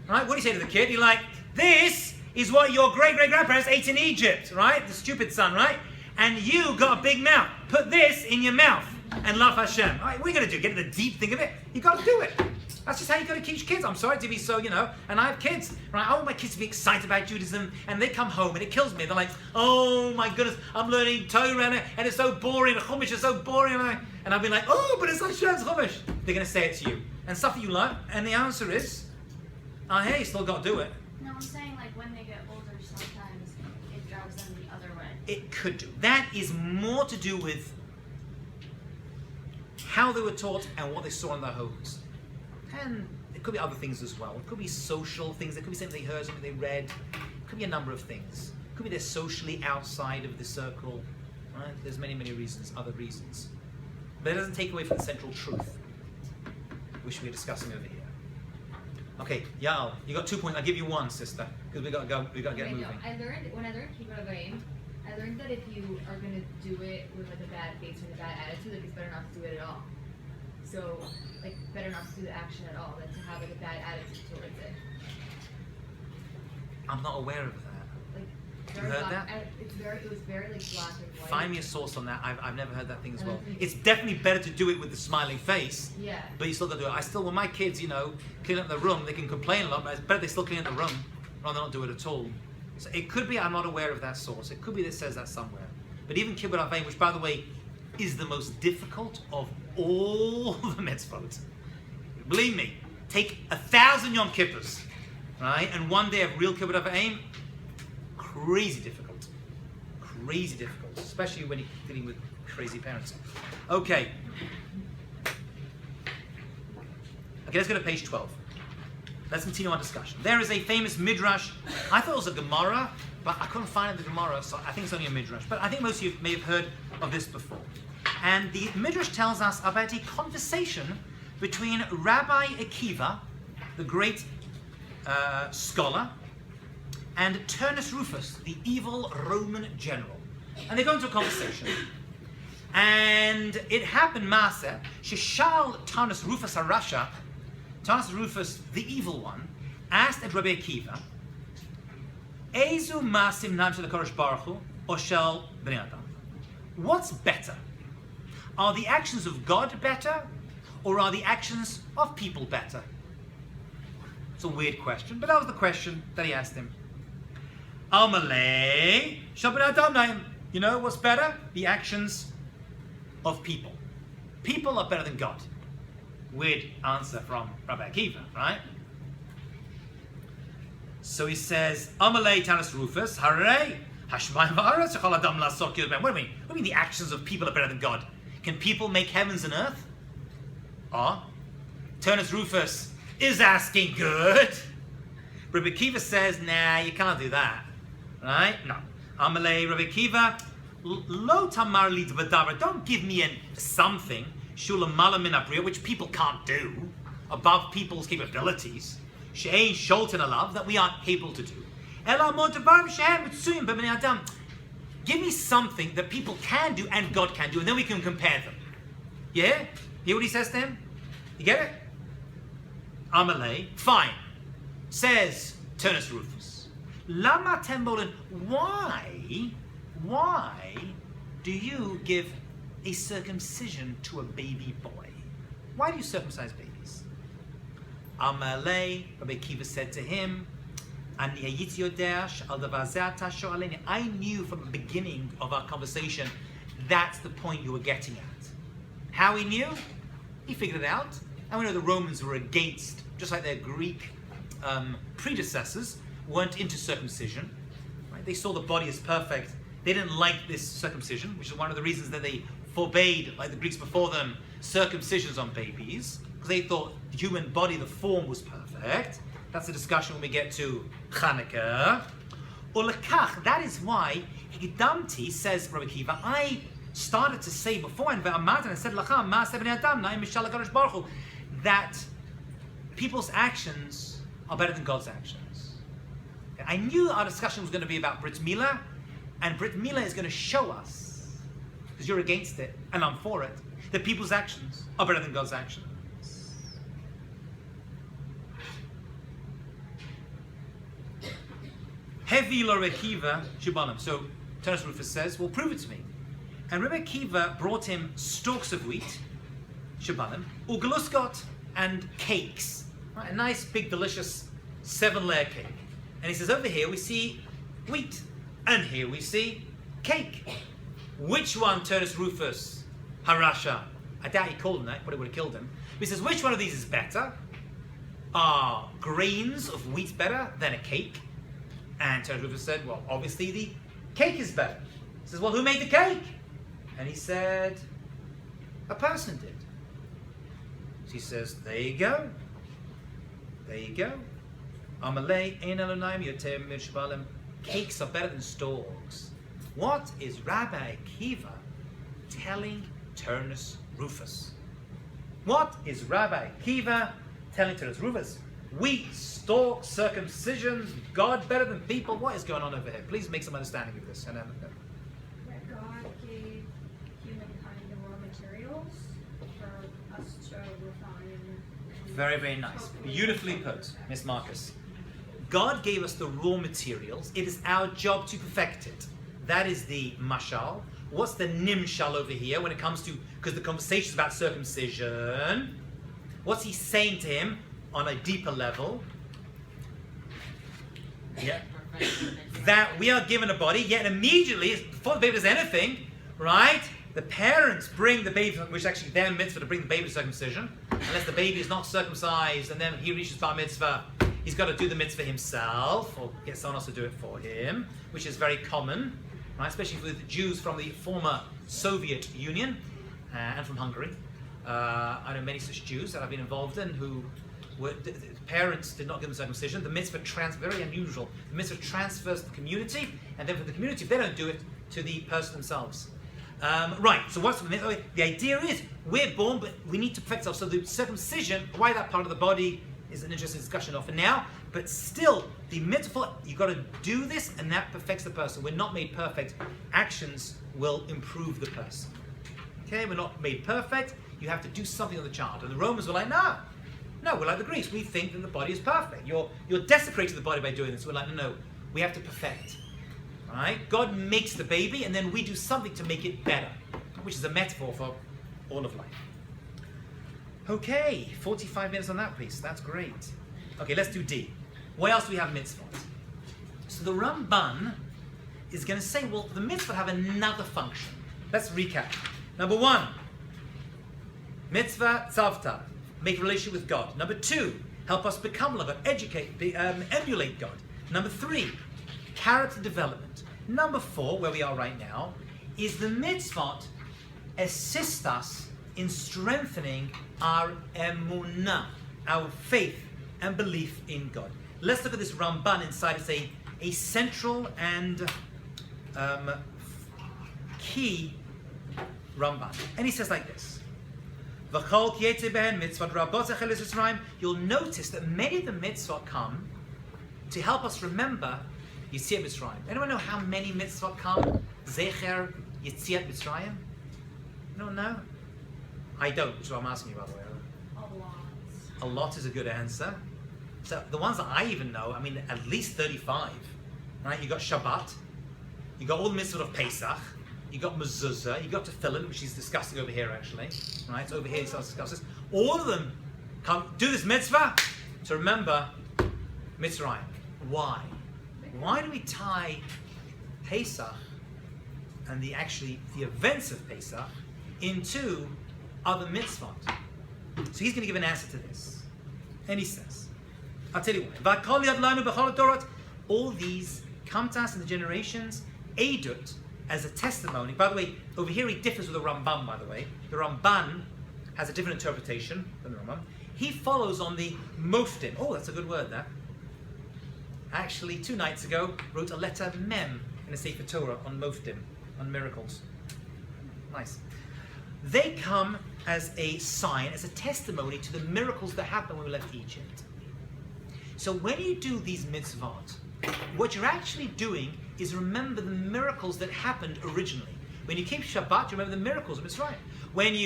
Right? What do you say to the kid? You're like, this is what your great-great-grandparents ate in Egypt, right? The stupid son, right? And you got a big mouth. Put this in your mouth and love Hashem. All right, what are you going to do? Get to the deep thing of it? You got to do it. That's just how you got to teach kids. I'm sorry to be so, and I have kids, right? I want my kids to be excited about Judaism, and they come home, and it kills me. They're like, oh my goodness, I'm learning Torah, and it's so boring, the Chumash is so boring, and I've been like, oh, but it's Hashem's Chumash. They're going to say it to you, and stuff that you learn, and the answer is, hey, you still got to do it. No, I'm saying like when they get older, sometimes it drives them the other way. It could do. That is more to do with how they were taught and what they saw in their homes. And could be other things as well. It could be social things. It could be something they heard, something they read. It could be a number of things. It could be they're socially outside of the circle. Right? There's many, many reasons, other reasons. But it doesn't take away from the central truth, which we're discussing over here. Okay, Yael, you got 2 points. I'll give you one, sister, because we got to go. We got to get Okay, moving. no, when I learned Kibbutz Avayim, I learned that if you are gonna do it with like a bad face or a bad attitude, like it's better not to do it at all. So, like, better not to do the action at all than to have like a bad attitude towards it. I'm not aware of that. Like, You very heard black, that? it was very like black and white. Find me a source on that. I've never heard that thing as I well. don't think- It's definitely better to do it with the smiling face, Yeah. but you still got to do it. I still, when my kids, clean up the room, they can complain a lot, but it's better they still clean up the room rather than not do it at all. So it could be I'm not aware of that source. It could be that it says that somewhere. But even Kibbutz Avayim, which by the way is the most difficult of all the mitzvot. Believe me, take 1,000 Yom Kippurs, right, and one day of real Kibbutz Avayim, crazy difficult. Crazy difficult, especially when you're dealing with crazy parents. Okay, let's go to page 12. Let's continue our discussion. There is a famous midrash. I thought it was a Gemara, but I couldn't find it in the Gemara, so I think it's only a midrash. But I think most of you may have heard of this before. And the midrash tells us about a conversation between Rabbi Akiva, the great scholar, and Turnus Rufus, the evil Roman general. And they go into a conversation. And it happened, Maaseh, Shishal Turnus Rufus Harasha, Turnus Rufus, the evil one, asked at Rabbi Akiva, Ezu Masim Nam Shel HaKadosh Baruch Hu, or Shel Bnei Adam? What's better? Are the actions of God better, or are the actions of people better? It's a weird question, but that was the question that he asked him. Amalei Shel Bnei Adam Naim. You know what's better? The actions of people. People are better than God. Weird answer from Rabbi Akiva, right? So he says, Amalei Turnus Rufus, Harei, Hashmayim va'aretz, Shechol Adam la'asok yod ben. What do you mean? What do you mean the actions of people are better than God? Can people make heavens and earth? Turnus Rufus is asking good. Rabbi Akiva says, nah, you can't do that. Right? No. Amalei Rabbi Akiva, lo tamar li d'vadavar. Don't give me something, shula mala min abriya, which people can't do, above people's capabilities. She'ein sholten alav, that we aren't able to do. Ela mo d'varim she'em mitzuyim b'bnei adam. Give me something that people can do and God can do, and then we can compare them. Yeah? Hear what he says to him? You get it? Amalei, fine. Says Turnus Rufus. Lama tembolin, why do you give a circumcision to a baby boy? Why do you circumcise babies? Amalei, Rabbi Akiva said to him, I knew from the beginning of our conversation that's the point you were getting at. How he knew? He figured it out. And we know the Romans were against, just like their Greek predecessors weren't into circumcision. Right? They saw the body as perfect. They didn't like this circumcision, which is one of the reasons that they forbade, like the Greeks before them, circumcisions on babies, because they thought the human body, the form was perfect. That's a discussion when we get to Chanukah. Ulekach, that is why Higdamti, says Rabbi Akiva, I started to say beforehand, and I said, that people's actions are better than God's actions. I knew our discussion was going to be about Brit Milah, and Brit Milah is going to show us, because you're against it, and I'm for it, that people's actions are better than God's actions. Heavy Rabbi Akiva Shibanim. So Turnus Rufus says, well, prove it to me. And Rabbi Akiva brought him stalks of wheat, Shibanim, ugaluskot, and cakes. Right, a nice, big, delicious 7-layer cake. And he says, over here we see wheat, and here we see cake. Which one, Turnus Rufus Harasha? I doubt he called him that, but it would have killed him. But he says, which one of these is better? Are grains of wheat better than a cake? And Turnus Rufus said, well, obviously the cake is better. He says, well, who made the cake? And he said, a person did. So he says, there you go. There you go. Amalei ein Elonaim yoter mishbalim. Cakes are better than storks. What is Rabbi Akiva telling Turnus Rufus? What is Rabbi Akiva telling Turnus Rufus? Wheat, stork, circumcision, God better than people. What is going on over here? Please make some understanding of this. That God gave humankind the raw materials for us to refine. And Very, very nice. Beautifully put, Miss Marcus. God gave us the raw materials. It is our job to perfect it. That is the mashal. What's the nimshal over here when it comes to, because the conversation is about circumcision. What's he saying to him on a deeper level? Yeah. That we are given a body, yet immediately, before the baby does anything, right? The parents bring the baby, which is actually their mitzvah to bring the baby to circumcision. Unless the baby is not circumcised and then he reaches bar mitzvah, he's got to do the mitzvah himself or get someone else to do it for him, which is very common, right? Especially with Jews from the former Soviet Union and from Hungary. I know many such Jews that I've been involved in who were, the parents did not give them circumcision. The mitzvah very unusual. The mitzvah transfers to the community, and then from the community, if they don't do it, to the person themselves. Right, so what's the mitzvah? The idea is we're born, but we need to perfect ourselves. So the circumcision, why that part of the body, is an interesting discussion for now. But still, the mitzvah, you've got to do this, and that perfects the person. We're not made perfect. Actions will improve the person. Okay, we're not made perfect. You have to do something on the child. And the Romans were like, no, we're like the Greeks. We think that the body is perfect. You're desecrating the body by doing this. We're like, no, we have to perfect. Right? God makes the baby, and then we do something to make it better, which is a metaphor for all of life. Okay, 45 minutes on that piece. That's great. Okay, let's do D. Where else do we have mitzvot? So the Ramban is going to say, well, the mitzvot have another function. Let's recap. Number 1, mitzvah tzavta, make a relationship with God. Number 2, help us become like God, emulate God. Number 3, character development. Number 4, where we are right now, is the mitzvot assist us in strengthening our emunah, our faith and belief in God. Let's look at this Ramban inside. It's a central and key Ramban. And he says like this. You'll notice that many of the mitzvot come to help us remember Yetziat Mitzrayim. Anyone know how many mitzvot come? Zecher Yetziat Mitzrayim? No, no? I don't, which is what I'm asking you, by the way. A lot. A lot is a good answer. So the ones that I even know, I mean, at least 35. Right? You got Shabbat. You got all the mitzvot of Pesach. You got Mezuzah. You got Tefillin, which he's discussing over here, actually. Right? So over here he starts to discuss this. All of them come do this mitzvah to remember Mitzrayim. Why? Why do we tie Pesach and the events of Pesach into other mitzvot? So he's going to give an answer to this. And he says, I'll tell you why. All these come to us in the generations, Eidut, as a testimony. By the way, over here he differs with the Ramban, by the way. The Ramban has a different interpretation than the Ramban. He follows on the Moftim. Oh, that's a good word, that. Actually, 2 nights ago, wrote a letter mem in a Sefer Torah on Moftim, on miracles. Nice. They come as a sign, as a testimony to the miracles that happened when we left Egypt. So when you do these mitzvot, what you're actually doing is remember the miracles that happened originally. When you keep Shabbat, you remember the miracles of Mitzrayim.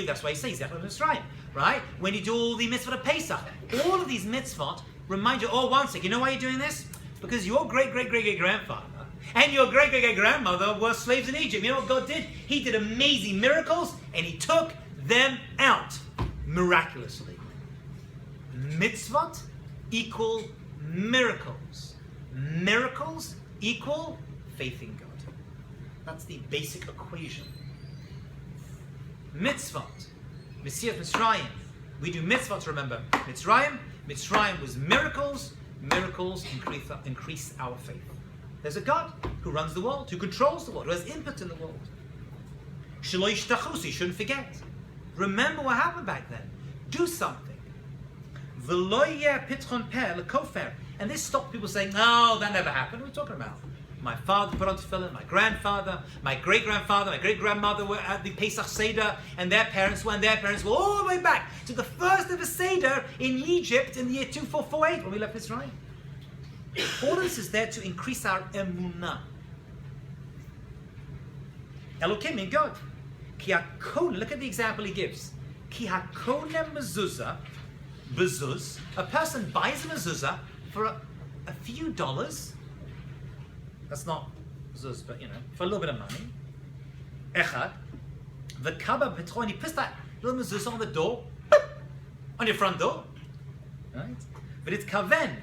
That's why he says Zechar Mitzrayim, right? When you do all the mitzvot of Pesach, all of these mitzvot remind you, oh, one second, you know why you're doing this? Because your great-great-great-great-grandfather and your great-great-great-grandmother were slaves in Egypt. You know what God did? He did amazing miracles, and he took them out miraculously. Mitzvot equal miracles. Miracles equal faith in God. That's the basic equation. Mitzvot, Messiah Mitzrayim. We do mitzvot to remember Mitzrayim. Mitzrayim was miracles. Miracles increase our faith. There's a God who runs the world, who controls the world, who has input in the world. Shaloi shtachus, you shouldn't forget. Remember what happened back then. Do something. And this stopped people saying, no, that never happened. What are we talking about? My father put on tefillin, my grandfather, my great-grandfather, my great-grandmother were at the Pesach Seder, and their parents were all the way back to the first ever Seder in Egypt in the year 2448 when we left Israel. All of this is there to increase our emunah. Elokim in God. Ki hakone, look at the example he gives. Ki hakone mezuzah, bezuz, a person buys a mezuzah for a few dollars. That's not zuz, but for a little bit of money. Echad, the kaba petron, he puts that little mezuzah on the door, on your front door, right? But it's kaven,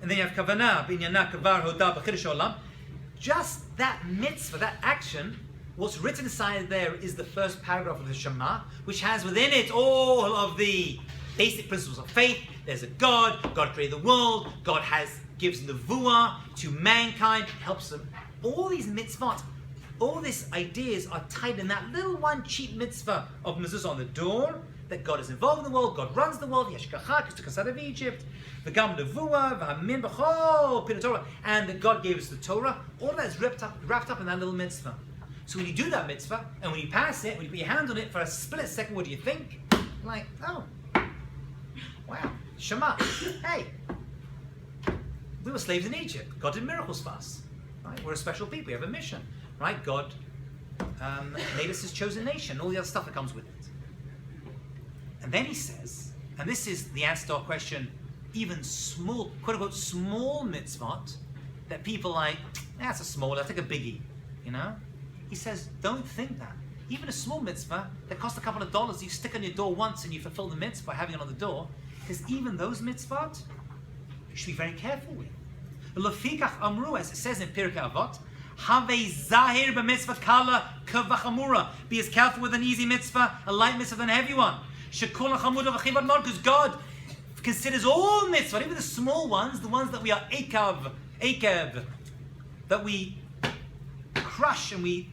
and then you have kavanah, binyana kavar hoda b'chidush olam. Just that mitzvah, that action, what's written inside there is the first paragraph of the Shema, which has within it all of the basic principles of faith. There's a God, God created the world, God gives nevuah to mankind, helps them. All these mitzvot, all these ideas are tied in that little one cheap mitzvah of mezuzah on the door, that God is involved in the world, God runs the world, Yeshkachak is took us out of Egypt, v'gam nevuah, v'hamin b'chol, pin Torah, and that God gave us the Torah. All that is wrapped up in that little mitzvah. So when you do that mitzvah, and when you pass it, when you put your hand on it for a split second, what do you think? Like, oh, wow, Shema, hey, we were slaves in Egypt. God did miracles for us. Right? We're a special people. We have a mission. Right? God made us his chosen nation. All the other stuff that comes with it. And then he says, and this is the answer to our question, even small, quote unquote, small mitzvot that people like, that's a small, I'll take a biggie. He says, don't think that. Even a small mitzvah that costs a couple of dollars, you stick on your door once and you fulfill the mitzvah by having it on the door, because even those mitzvot, you should be very careful with. Lefikach amru, as it says in Pirkei Avot, have zahir b'mitzvah kala kavachamura. Be as careful with an easy mitzvah, a light mitzvah than a heavy one. Shekol hachamuda v'chivad mod, because God considers all mitzvah, even the small ones, the ones that we are ekev, that we crush and we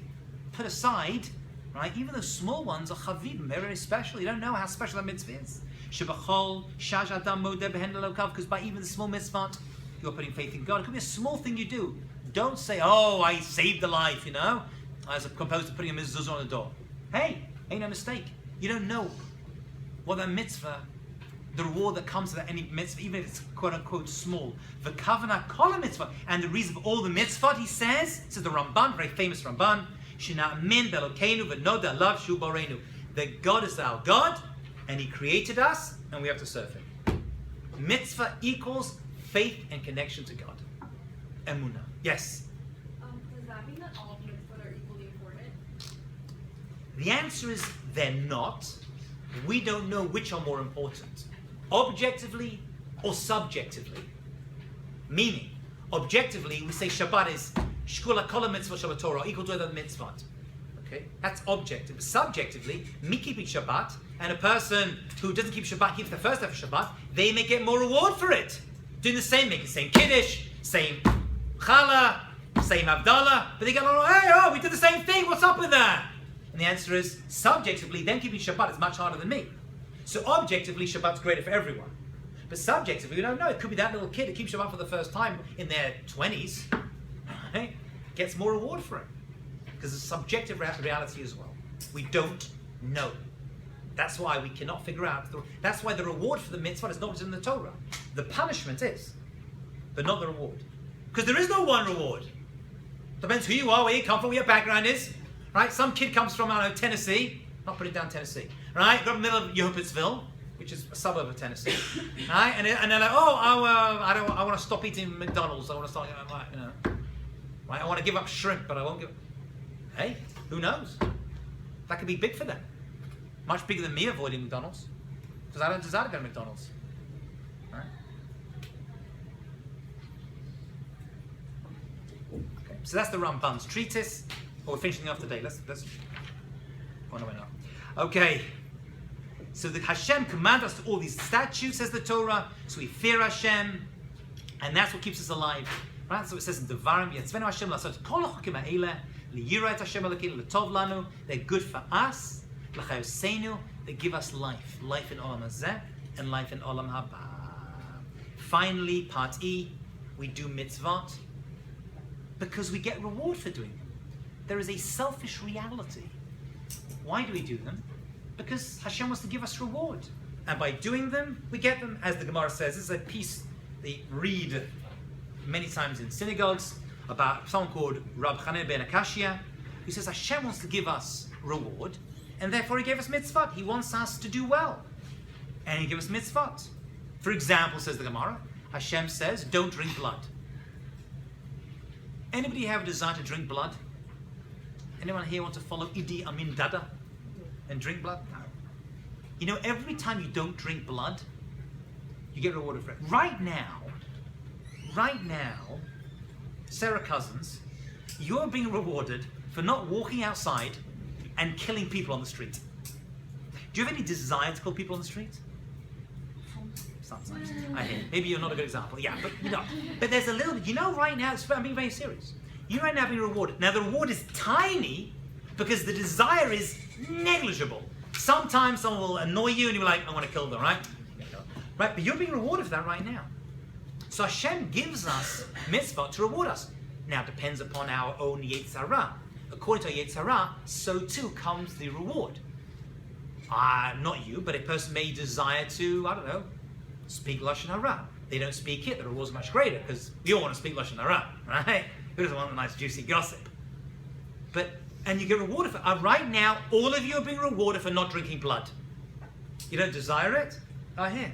put aside, right? Even those small ones are chavim, they're very special. You don't know how special that mitzvah is. Shebachol shaj adam modeh behen elokav, because by even the small mitzvah, you're putting faith in God. It could be a small thing you do. Don't say, oh, I saved a life, as opposed to putting a mezuzah on the door. Hey, ain't no mistake. You don't know what that mitzvah, the reward that comes to that any mitzvah, even if it's quote unquote small. The kavanah kol mitzvah, and the reason for all the mitzvah, he says, this is the Ramban, very famous Ramban, shina min belokeinu v'noda lav shu borenu, that God is our God, and he created us, and we have to serve him. Mitzvah equals faith and connection to God. Emunah. Yes? Does that mean that all mitzvot are equally important? The answer is they're not. We don't know which are more important, objectively or subjectively. Meaning, objectively, we say Shabbat is shkula kol mitzvah Shabbat Torah, equal to other mitzvot. Okay, that's objective. But subjectively, me keeping Shabbat and a person who doesn't keep Shabbat keeps the first half of Shabbat, they may get more reward for it. Doing the same, making the same kiddush, same challah, same Havdalah, but they get, hey, we did the same thing, what's up with that? And the answer is, subjectively, them keeping Shabbat is much harder than me. So objectively, Shabbat's greater for everyone. But subjectively, we don't know. It could be that little kid that keeps Shabbat for the first time in their 20s, right? Gets more reward for it. Because it's subjective reality as well. We don't know. That's why we cannot figure out. That's why the reward for the mitzvah is not in the Torah. The punishment is, but not the reward. Because there is no one reward. Depends who you are, where you come from, what your background is. Right? Some kid comes from, I don't know, Tennessee. Not put it down Tennessee. Right? Got in the middle of Yehupitzville, which is a suburb of Tennessee. Right? And they're like, I want to stop eating McDonald's. I want to start, right? I want to give up shrimp, but I won't give. Hey, who knows? That could be big for them. Much bigger than me avoiding McDonald's. Because I don't desire to go to McDonald's. Right? Okay, so that's the Ramban's treatise. Well, we're finishing off today. Let's on the way now. Okay. So the Hashem commanded us to all these statutes, says the Torah. So we fear Hashem, and that's what keeps us alive. Right? So it says in Devarim, Yatzvenu Hashem lasot kol hachukim ha'eleh liyirat Hashem Elokeinu letov lanu. They're good for us. L'chayosenu, they give us life in Olam Hazeh and life in Olam Haba. finally, part E, we do mitzvot because we get reward for doing them. There is a selfish reality. Why do we do them? Because Hashem wants to give us reward. And by doing them, we get them. As the Gemara says, this is a piece they read many times in synagogues about someone called Rab Chaneh ben Akashia, who says Hashem wants to give us reward, and therefore He gave us mitzvot. He wants us to do well, and He gave us mitzvot. For example, says the Gemara, Hashem says, don't drink blood. Anybody have a desire to drink blood? Anyone here want to follow Idi Amin Dada and drink blood? No. You know, every time you don't drink blood, you get rewarded for it. Right now, Sarah Cousins, you're being rewarded for not walking outside and killing people on the street. Do you have any desire to kill people on the street? Sometimes. I hear. Maybe you're not a good example. Yeah, but you know. But there's a little bit. You know, right now, I'm being very serious. You're right now being rewarded. Now, the reward is tiny because the desire is negligible. Sometimes someone will annoy you and you're like, I want to kill them, right? Right, but you're being rewarded for that right now. So Hashem gives us mitzvah to reward us. Now, it depends upon our own Yetzirah. According to our Yetzirah, so too comes the reward. Not you, but a person may desire to, I don't know, speak Lashon Hara. They don't speak it, the reward is much greater because we all want to speak Lashon Hara, right? Who doesn't want a nice juicy gossip? And you get rewarded for it. Right now, all of you are being rewarded for not drinking blood. You don't desire it? Here.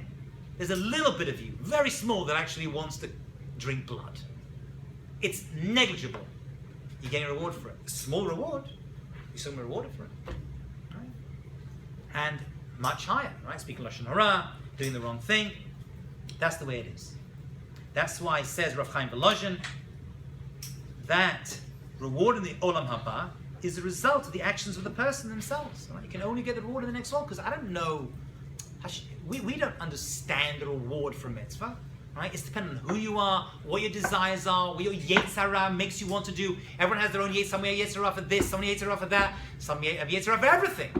There's a little bit of you, very small, that actually wants to drink blood. It's negligible. You're getting a reward for it. A small reward. You're still rewarded for it. Right? And much higher, right? Speaking Lashon Hara, doing the wrong thing. That's the way it is. That's why it says Rav Chaim Volozhin that reward in the Olam Haba is the result of the actions of the person themselves. Right? You can only get the reward in the next world because I don't know. We don't understand the reward for mitzvah. Right? It's dependent on who you are, what your desires are, what your Yetzirah makes you want to do. Everyone has their own Yetzirah. Some have Yetzirah for this, some have Yetzirah for that, some have Yetzirah for everything.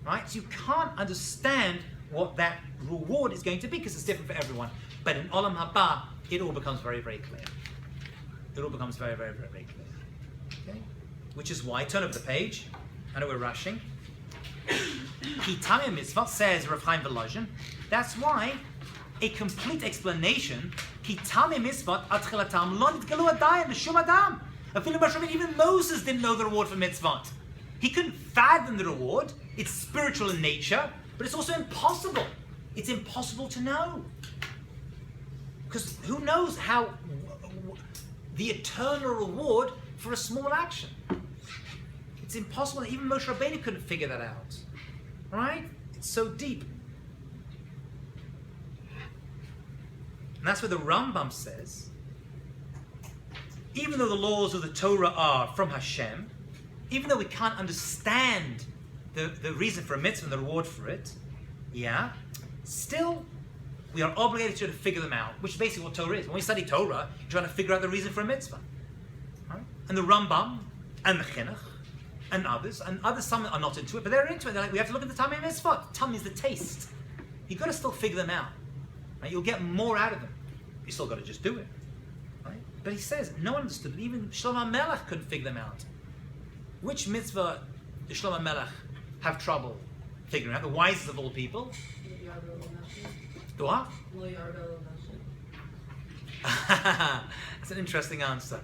Right? So you can't understand what that reward is going to be because it's different for everyone. But in Olam Haba, it all becomes very, very clear. It all becomes very, very, very, very clear. Okay? Which is why, turn over the page. I know we're rushing. Kitame Mitzvah says Rav Chaim Volozhin. That's why a complete explanation. Kitame Mitzvah atchilatam lo nitgalu adayin l'shum adam. Even Moses didn't know the reward for mitzvot. He couldn't fathom the reward. It's spiritual in nature, but it's also impossible. It's impossible to know. Because who knows how the eternal reward for a small action. It's impossible. Even Moshe Rabbeinu couldn't figure that out. Right? It's so deep. And that's where the Rambam says, even though the laws of the Torah are from Hashem, even though we can't understand the reason for a mitzvah and the reward for it, still we are obligated to figure them out, which is basically what Torah is. When we study Torah, you're trying to figure out the reason for a mitzvah. Right? And the Rambam and the Chinuch and others, some are not into it, but they're into it. They're like, we have to look at the Tamei Mitzvot. Tamei is the taste. You've got to still figure them out. Right? You'll get more out of them. You still got to just do it. Right? But he says, no one understood it. Even Shlomo HaMelech couldn't figure them out. Which mitzvah did Shlomo HaMelech have trouble figuring out? The wisest of all people? The what? That's an interesting answer.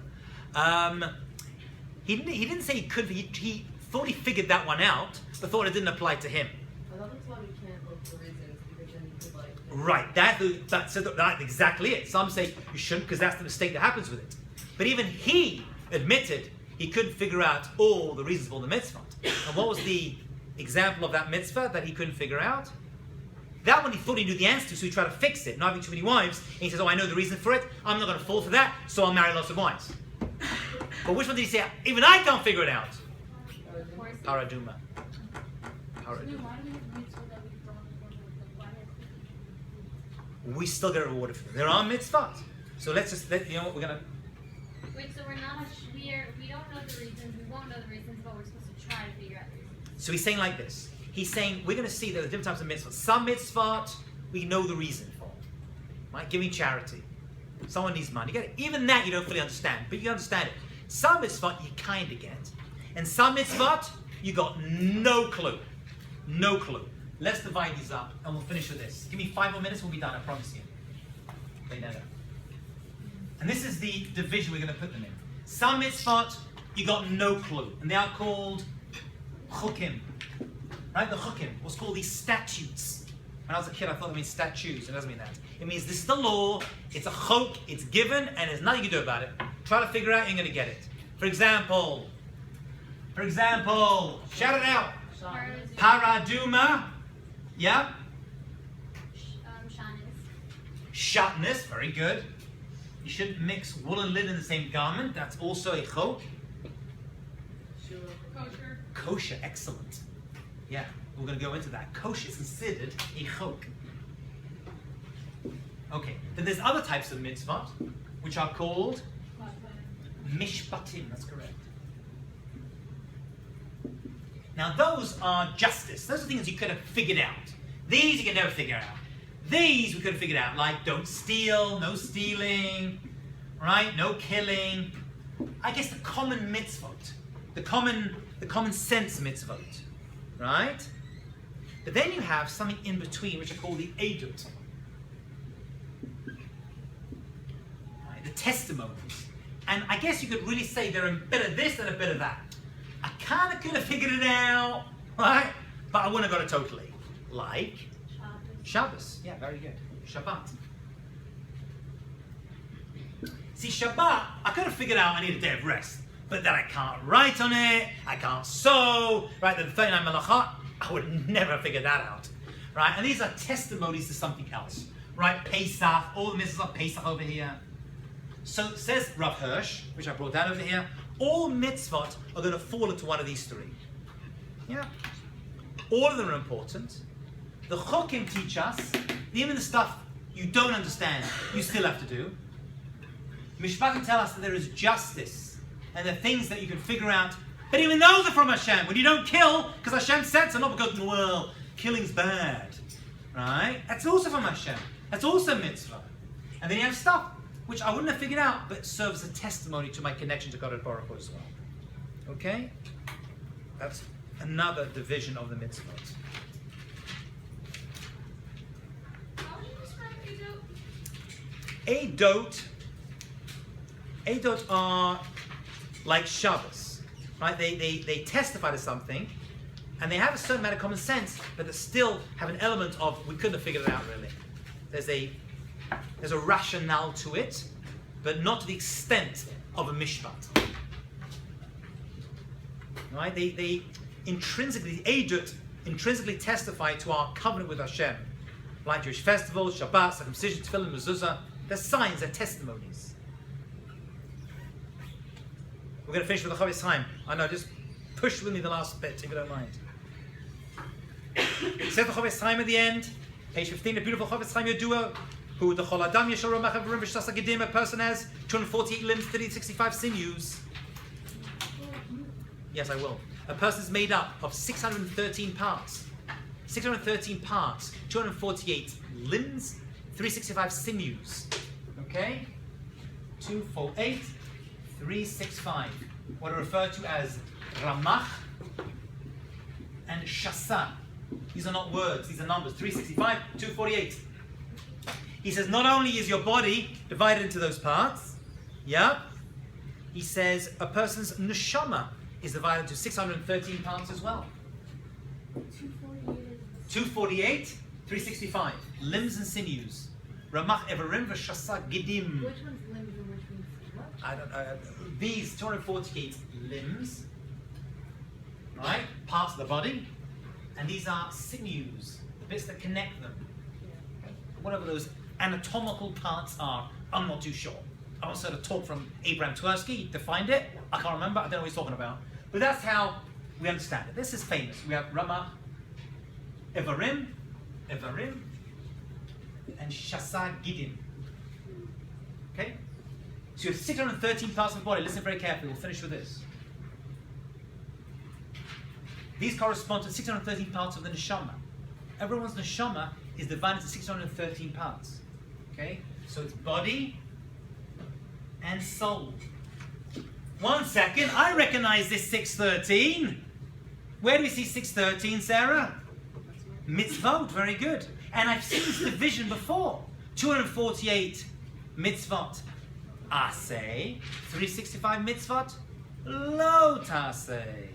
He didn't say he could. He thought he figured that one out, but thought it didn't apply to him. I thought that's why we can't look for reasons, because then you could like... Right, that's exactly it. Some say you shouldn't because that's the mistake that happens with it. But even he admitted he couldn't figure out all the reasons for the mitzvah. And what was the example of that mitzvah that he couldn't figure out? That one he thought he knew the answer to, so he tried to fix it. Not having too many wives, and he says, I know the reason for it, I'm not going to fall for that, so I'll marry lots of wives. But which one did he say, even I can't figure it out? Paraduma. We still get rewarded for them. There are mitzvahs. So let's just, you know what, we're going to... Wait, so we don't know the reasons, we won't know the reasons, but we're supposed to try to figure out the reasons. So he's saying like this. He's saying, we're going to see that there are different types of mitzvahs. Some mitzvahs, we know the reason for. right? Giving charity. Someone needs money. You get it. Even that you don't fully understand, but you understand it. Some mitzvot you kind of get, and some mitzvot you got no clue. No clue. Let's divide these up, and we'll finish with this. Give me 5 more minutes, we'll be done, I promise you. Okay, no. And this is the division we're going to put them in. Some mitzvot, you got no clue, and they are called chukim. Right? The chukim was called these statutes. When I was a kid, I thought it means statues. It doesn't mean that. It means this is the law, it's a chok, it's given, and there's nothing you can do about it. Try to figure it out, you're going to get it. For example, shout it out. Paraduma. Yeah? Shatnez, very good. You shouldn't mix wool and linen in the same garment. That's also a chok. Kosher. Kosher, excellent. Yeah, we're going to go into that. Kosher is considered a chok. Okay, then there's other types of mitzvot, which are called mishpatim. That's correct. Now those are justice. Those are things you could have figured out. These you can never figure out. These we could have figured out, like don't steal, no stealing, right? No killing. I guess the common mitzvot, the common sense mitzvot, right? But then you have something in between, which are called the edut, right? The testimonies. And I guess you could really say they're a bit of this and a bit of that. I kind of could have figured it out, right? But I wouldn't have got it totally. Like Shabbos. Yeah, very good. Shabbat. See, Shabbat, I could have figured out I need a day of rest. But that I can't write on it, I can't sew, right? The 39 melachot, I would never have figured that out, right? And these are testimonies to something else, right? Pesach, all the mitzvahs of Pesach over here. So it says Rav Hirsch, which I brought down over here, all mitzvot are going to fall into one of these three. Yeah? All of them are important. The chokim teach us, even the stuff you don't understand, you still have to do. Mishpatim tell us that there is justice, and there are things that you can figure out, but even those are from Hashem. When you don't kill, because Hashem said so, not because, well, killing's bad. Right? That's also from Hashem. That's also mitzvah. And then you have stuff which I wouldn't have figured out, but serves as a testimony to my connection to God Baruch Hu as well. Okay? That's another division of the mitzvot. How would you describe edut? Edot are like Shabbos, right? They testify to something, and they have a certain amount of common sense, but they still have an element of we couldn't have figured it out really. There's a rationale to it, but not to the extent of a mishpat. Right? They intrinsically, edut intrinsically testify to our covenant with Hashem, like Jewish festivals, Shabbat, circumcision, tefillin, mezuzah. They're signs, they're testimonies. We're going to finish with the Chavis Chaim. I know, just push with me the last bit, if you don't mind. It says the Chavis Chaim at the end, page 15, the beautiful Chavis Chaim Yodua, who the Chol Adam Yeshar Ramach Avrim V'Shasa Gedim, a person has 248 limbs, 365 sinews. Yes, I will. A person is made up of 613 parts. 613 parts, 248 limbs, 365 sinews. Okay? 248, 365. What are referred to as Ramach and Shasa. These are not words, these are numbers. 365, 248. He says not only is your body divided into those parts, yeah, he says a person's neshama is divided into 613 parts as well. 248, 365. Limbs and sinews. Ramach Everim V'Shasa Gidim. Which one's limbs and which one's what? I don't. These 248 limbs, right? Parts of the body, and these are sinews, the bits that connect them. Whatever those anatomical parts are, I'm not too sure. I once heard a talk from Abraham Tversky, he defined it. I can't remember, I don't know what he's talking about. But that's how we understand it. This is famous. We have Ramach, Evarim, and Shasa Gidim. Okay? So you have 613 parts of the body. Listen very carefully. We'll finish with this. These correspond to 613 parts of the neshama. Everyone's neshama is divided into 613 parts. Okay? So it's body and soul. 1 second, I recognize this 613. Where do we see 613, Sarah? Mitzvot, very good. And I've seen this division before. 248 mitzvot. Aseh. 365 mitzvot. Lo taseh.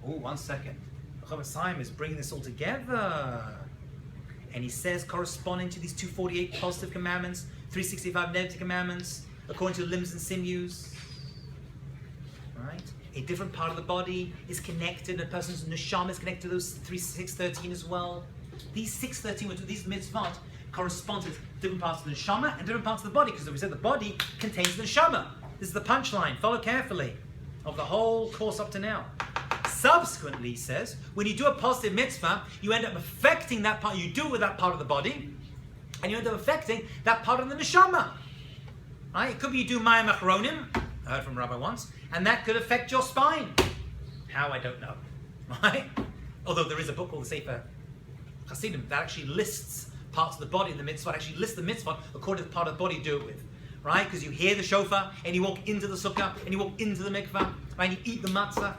Oh, 1 second. Chavetz Chaim is bringing this all together. And he says, corresponding to these 248 positive commandments, 365 negative commandments, according to the limbs and sinews, right? A different part of the body is connected, a person's neshama is connected to those 613 as well. These 613, these mitzvot, correspond to different parts of the neshama and different parts of the body, because we said the body contains the neshama. This is the punchline, follow carefully, of the whole course up to now. Subsequently, he says, when you do a positive mitzvah, you end up affecting that part, you do it with that part of the body, and you end up affecting that part of the neshama. Right? It could be you do Mayim Achronim, I heard from a rabbi once, and that could affect your spine. How, I don't know. Right? Although there is a book called the Sefer Hasidim that actually lists parts of the body in the mitzvah, actually lists the mitzvah according to the part of the body you do it with. Right? Because you hear the shofar, and you walk into the sukkah, and you walk into the mikvah, right? And you eat the matzah,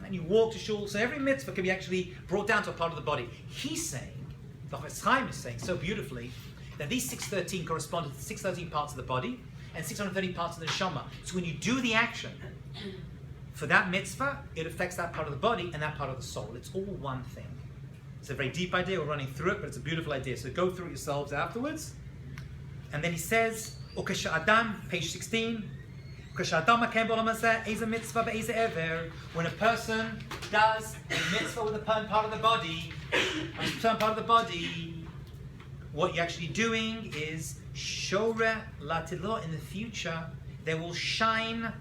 and you walk to shul. So every mitzvah can be actually brought down to a part of the body. He's saying, the Chavetz Chaim is saying so beautifully, that these 613 correspond to the 613 parts of the body, and 630 parts of the neshama. So when you do the action for that mitzvah, it affects that part of the body and that part of the soul. It's all one thing. It's a very deep idea. We're running through it, but it's a beautiful idea. So go through it yourselves afterwards. And then he says, Ukasha Adam, page 16. When a person does a mitzvah with a certain part of the body, what you're actually doing is Shore Latilo, in the future, there will shine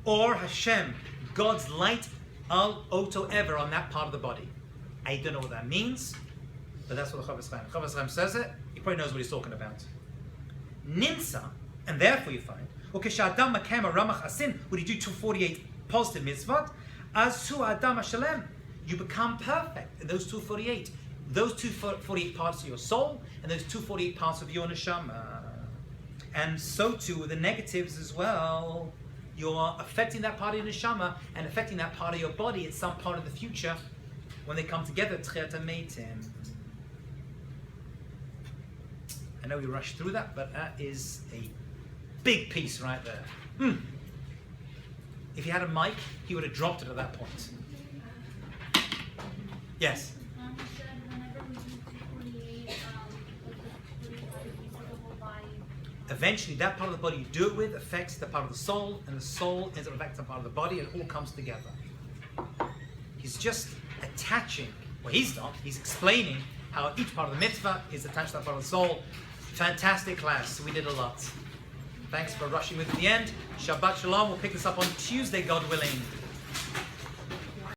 Or Hashem, God's light, Al Oto Ever, on that part of the body. I don't know what that means, but that's what the Chavetz Chaim says it. He probably knows what he's talking about. Nimsa, and therefore you find, Ukeshadam Makema Ramach Asin, when you do 248 positive mitzvot, Azu Adam Hashalem, you become perfect in those 248. Those 248 parts of your soul, and those 248 parts of your neshama. And so too with the negatives as well. You're affecting that part of your neshama and affecting that part of your body at some part of the future when they come together. I know we rushed through that, but that is a big piece right there. If he had a mic, he would have dropped it at that point. Yes? You said whenever we do 248, like the 45 piece of the whole body. Eventually, that part of the body you do it with affects the part of the soul, and the soul ends up affecting the part of the body, and it all comes together. He's just attaching, well, he's not, he's explaining how each part of the mitzvah is attached to that part of the soul. Fantastic class, we did a lot. Thanks for rushing with the end. Shabbat Shalom, we'll pick this up on Tuesday, God willing.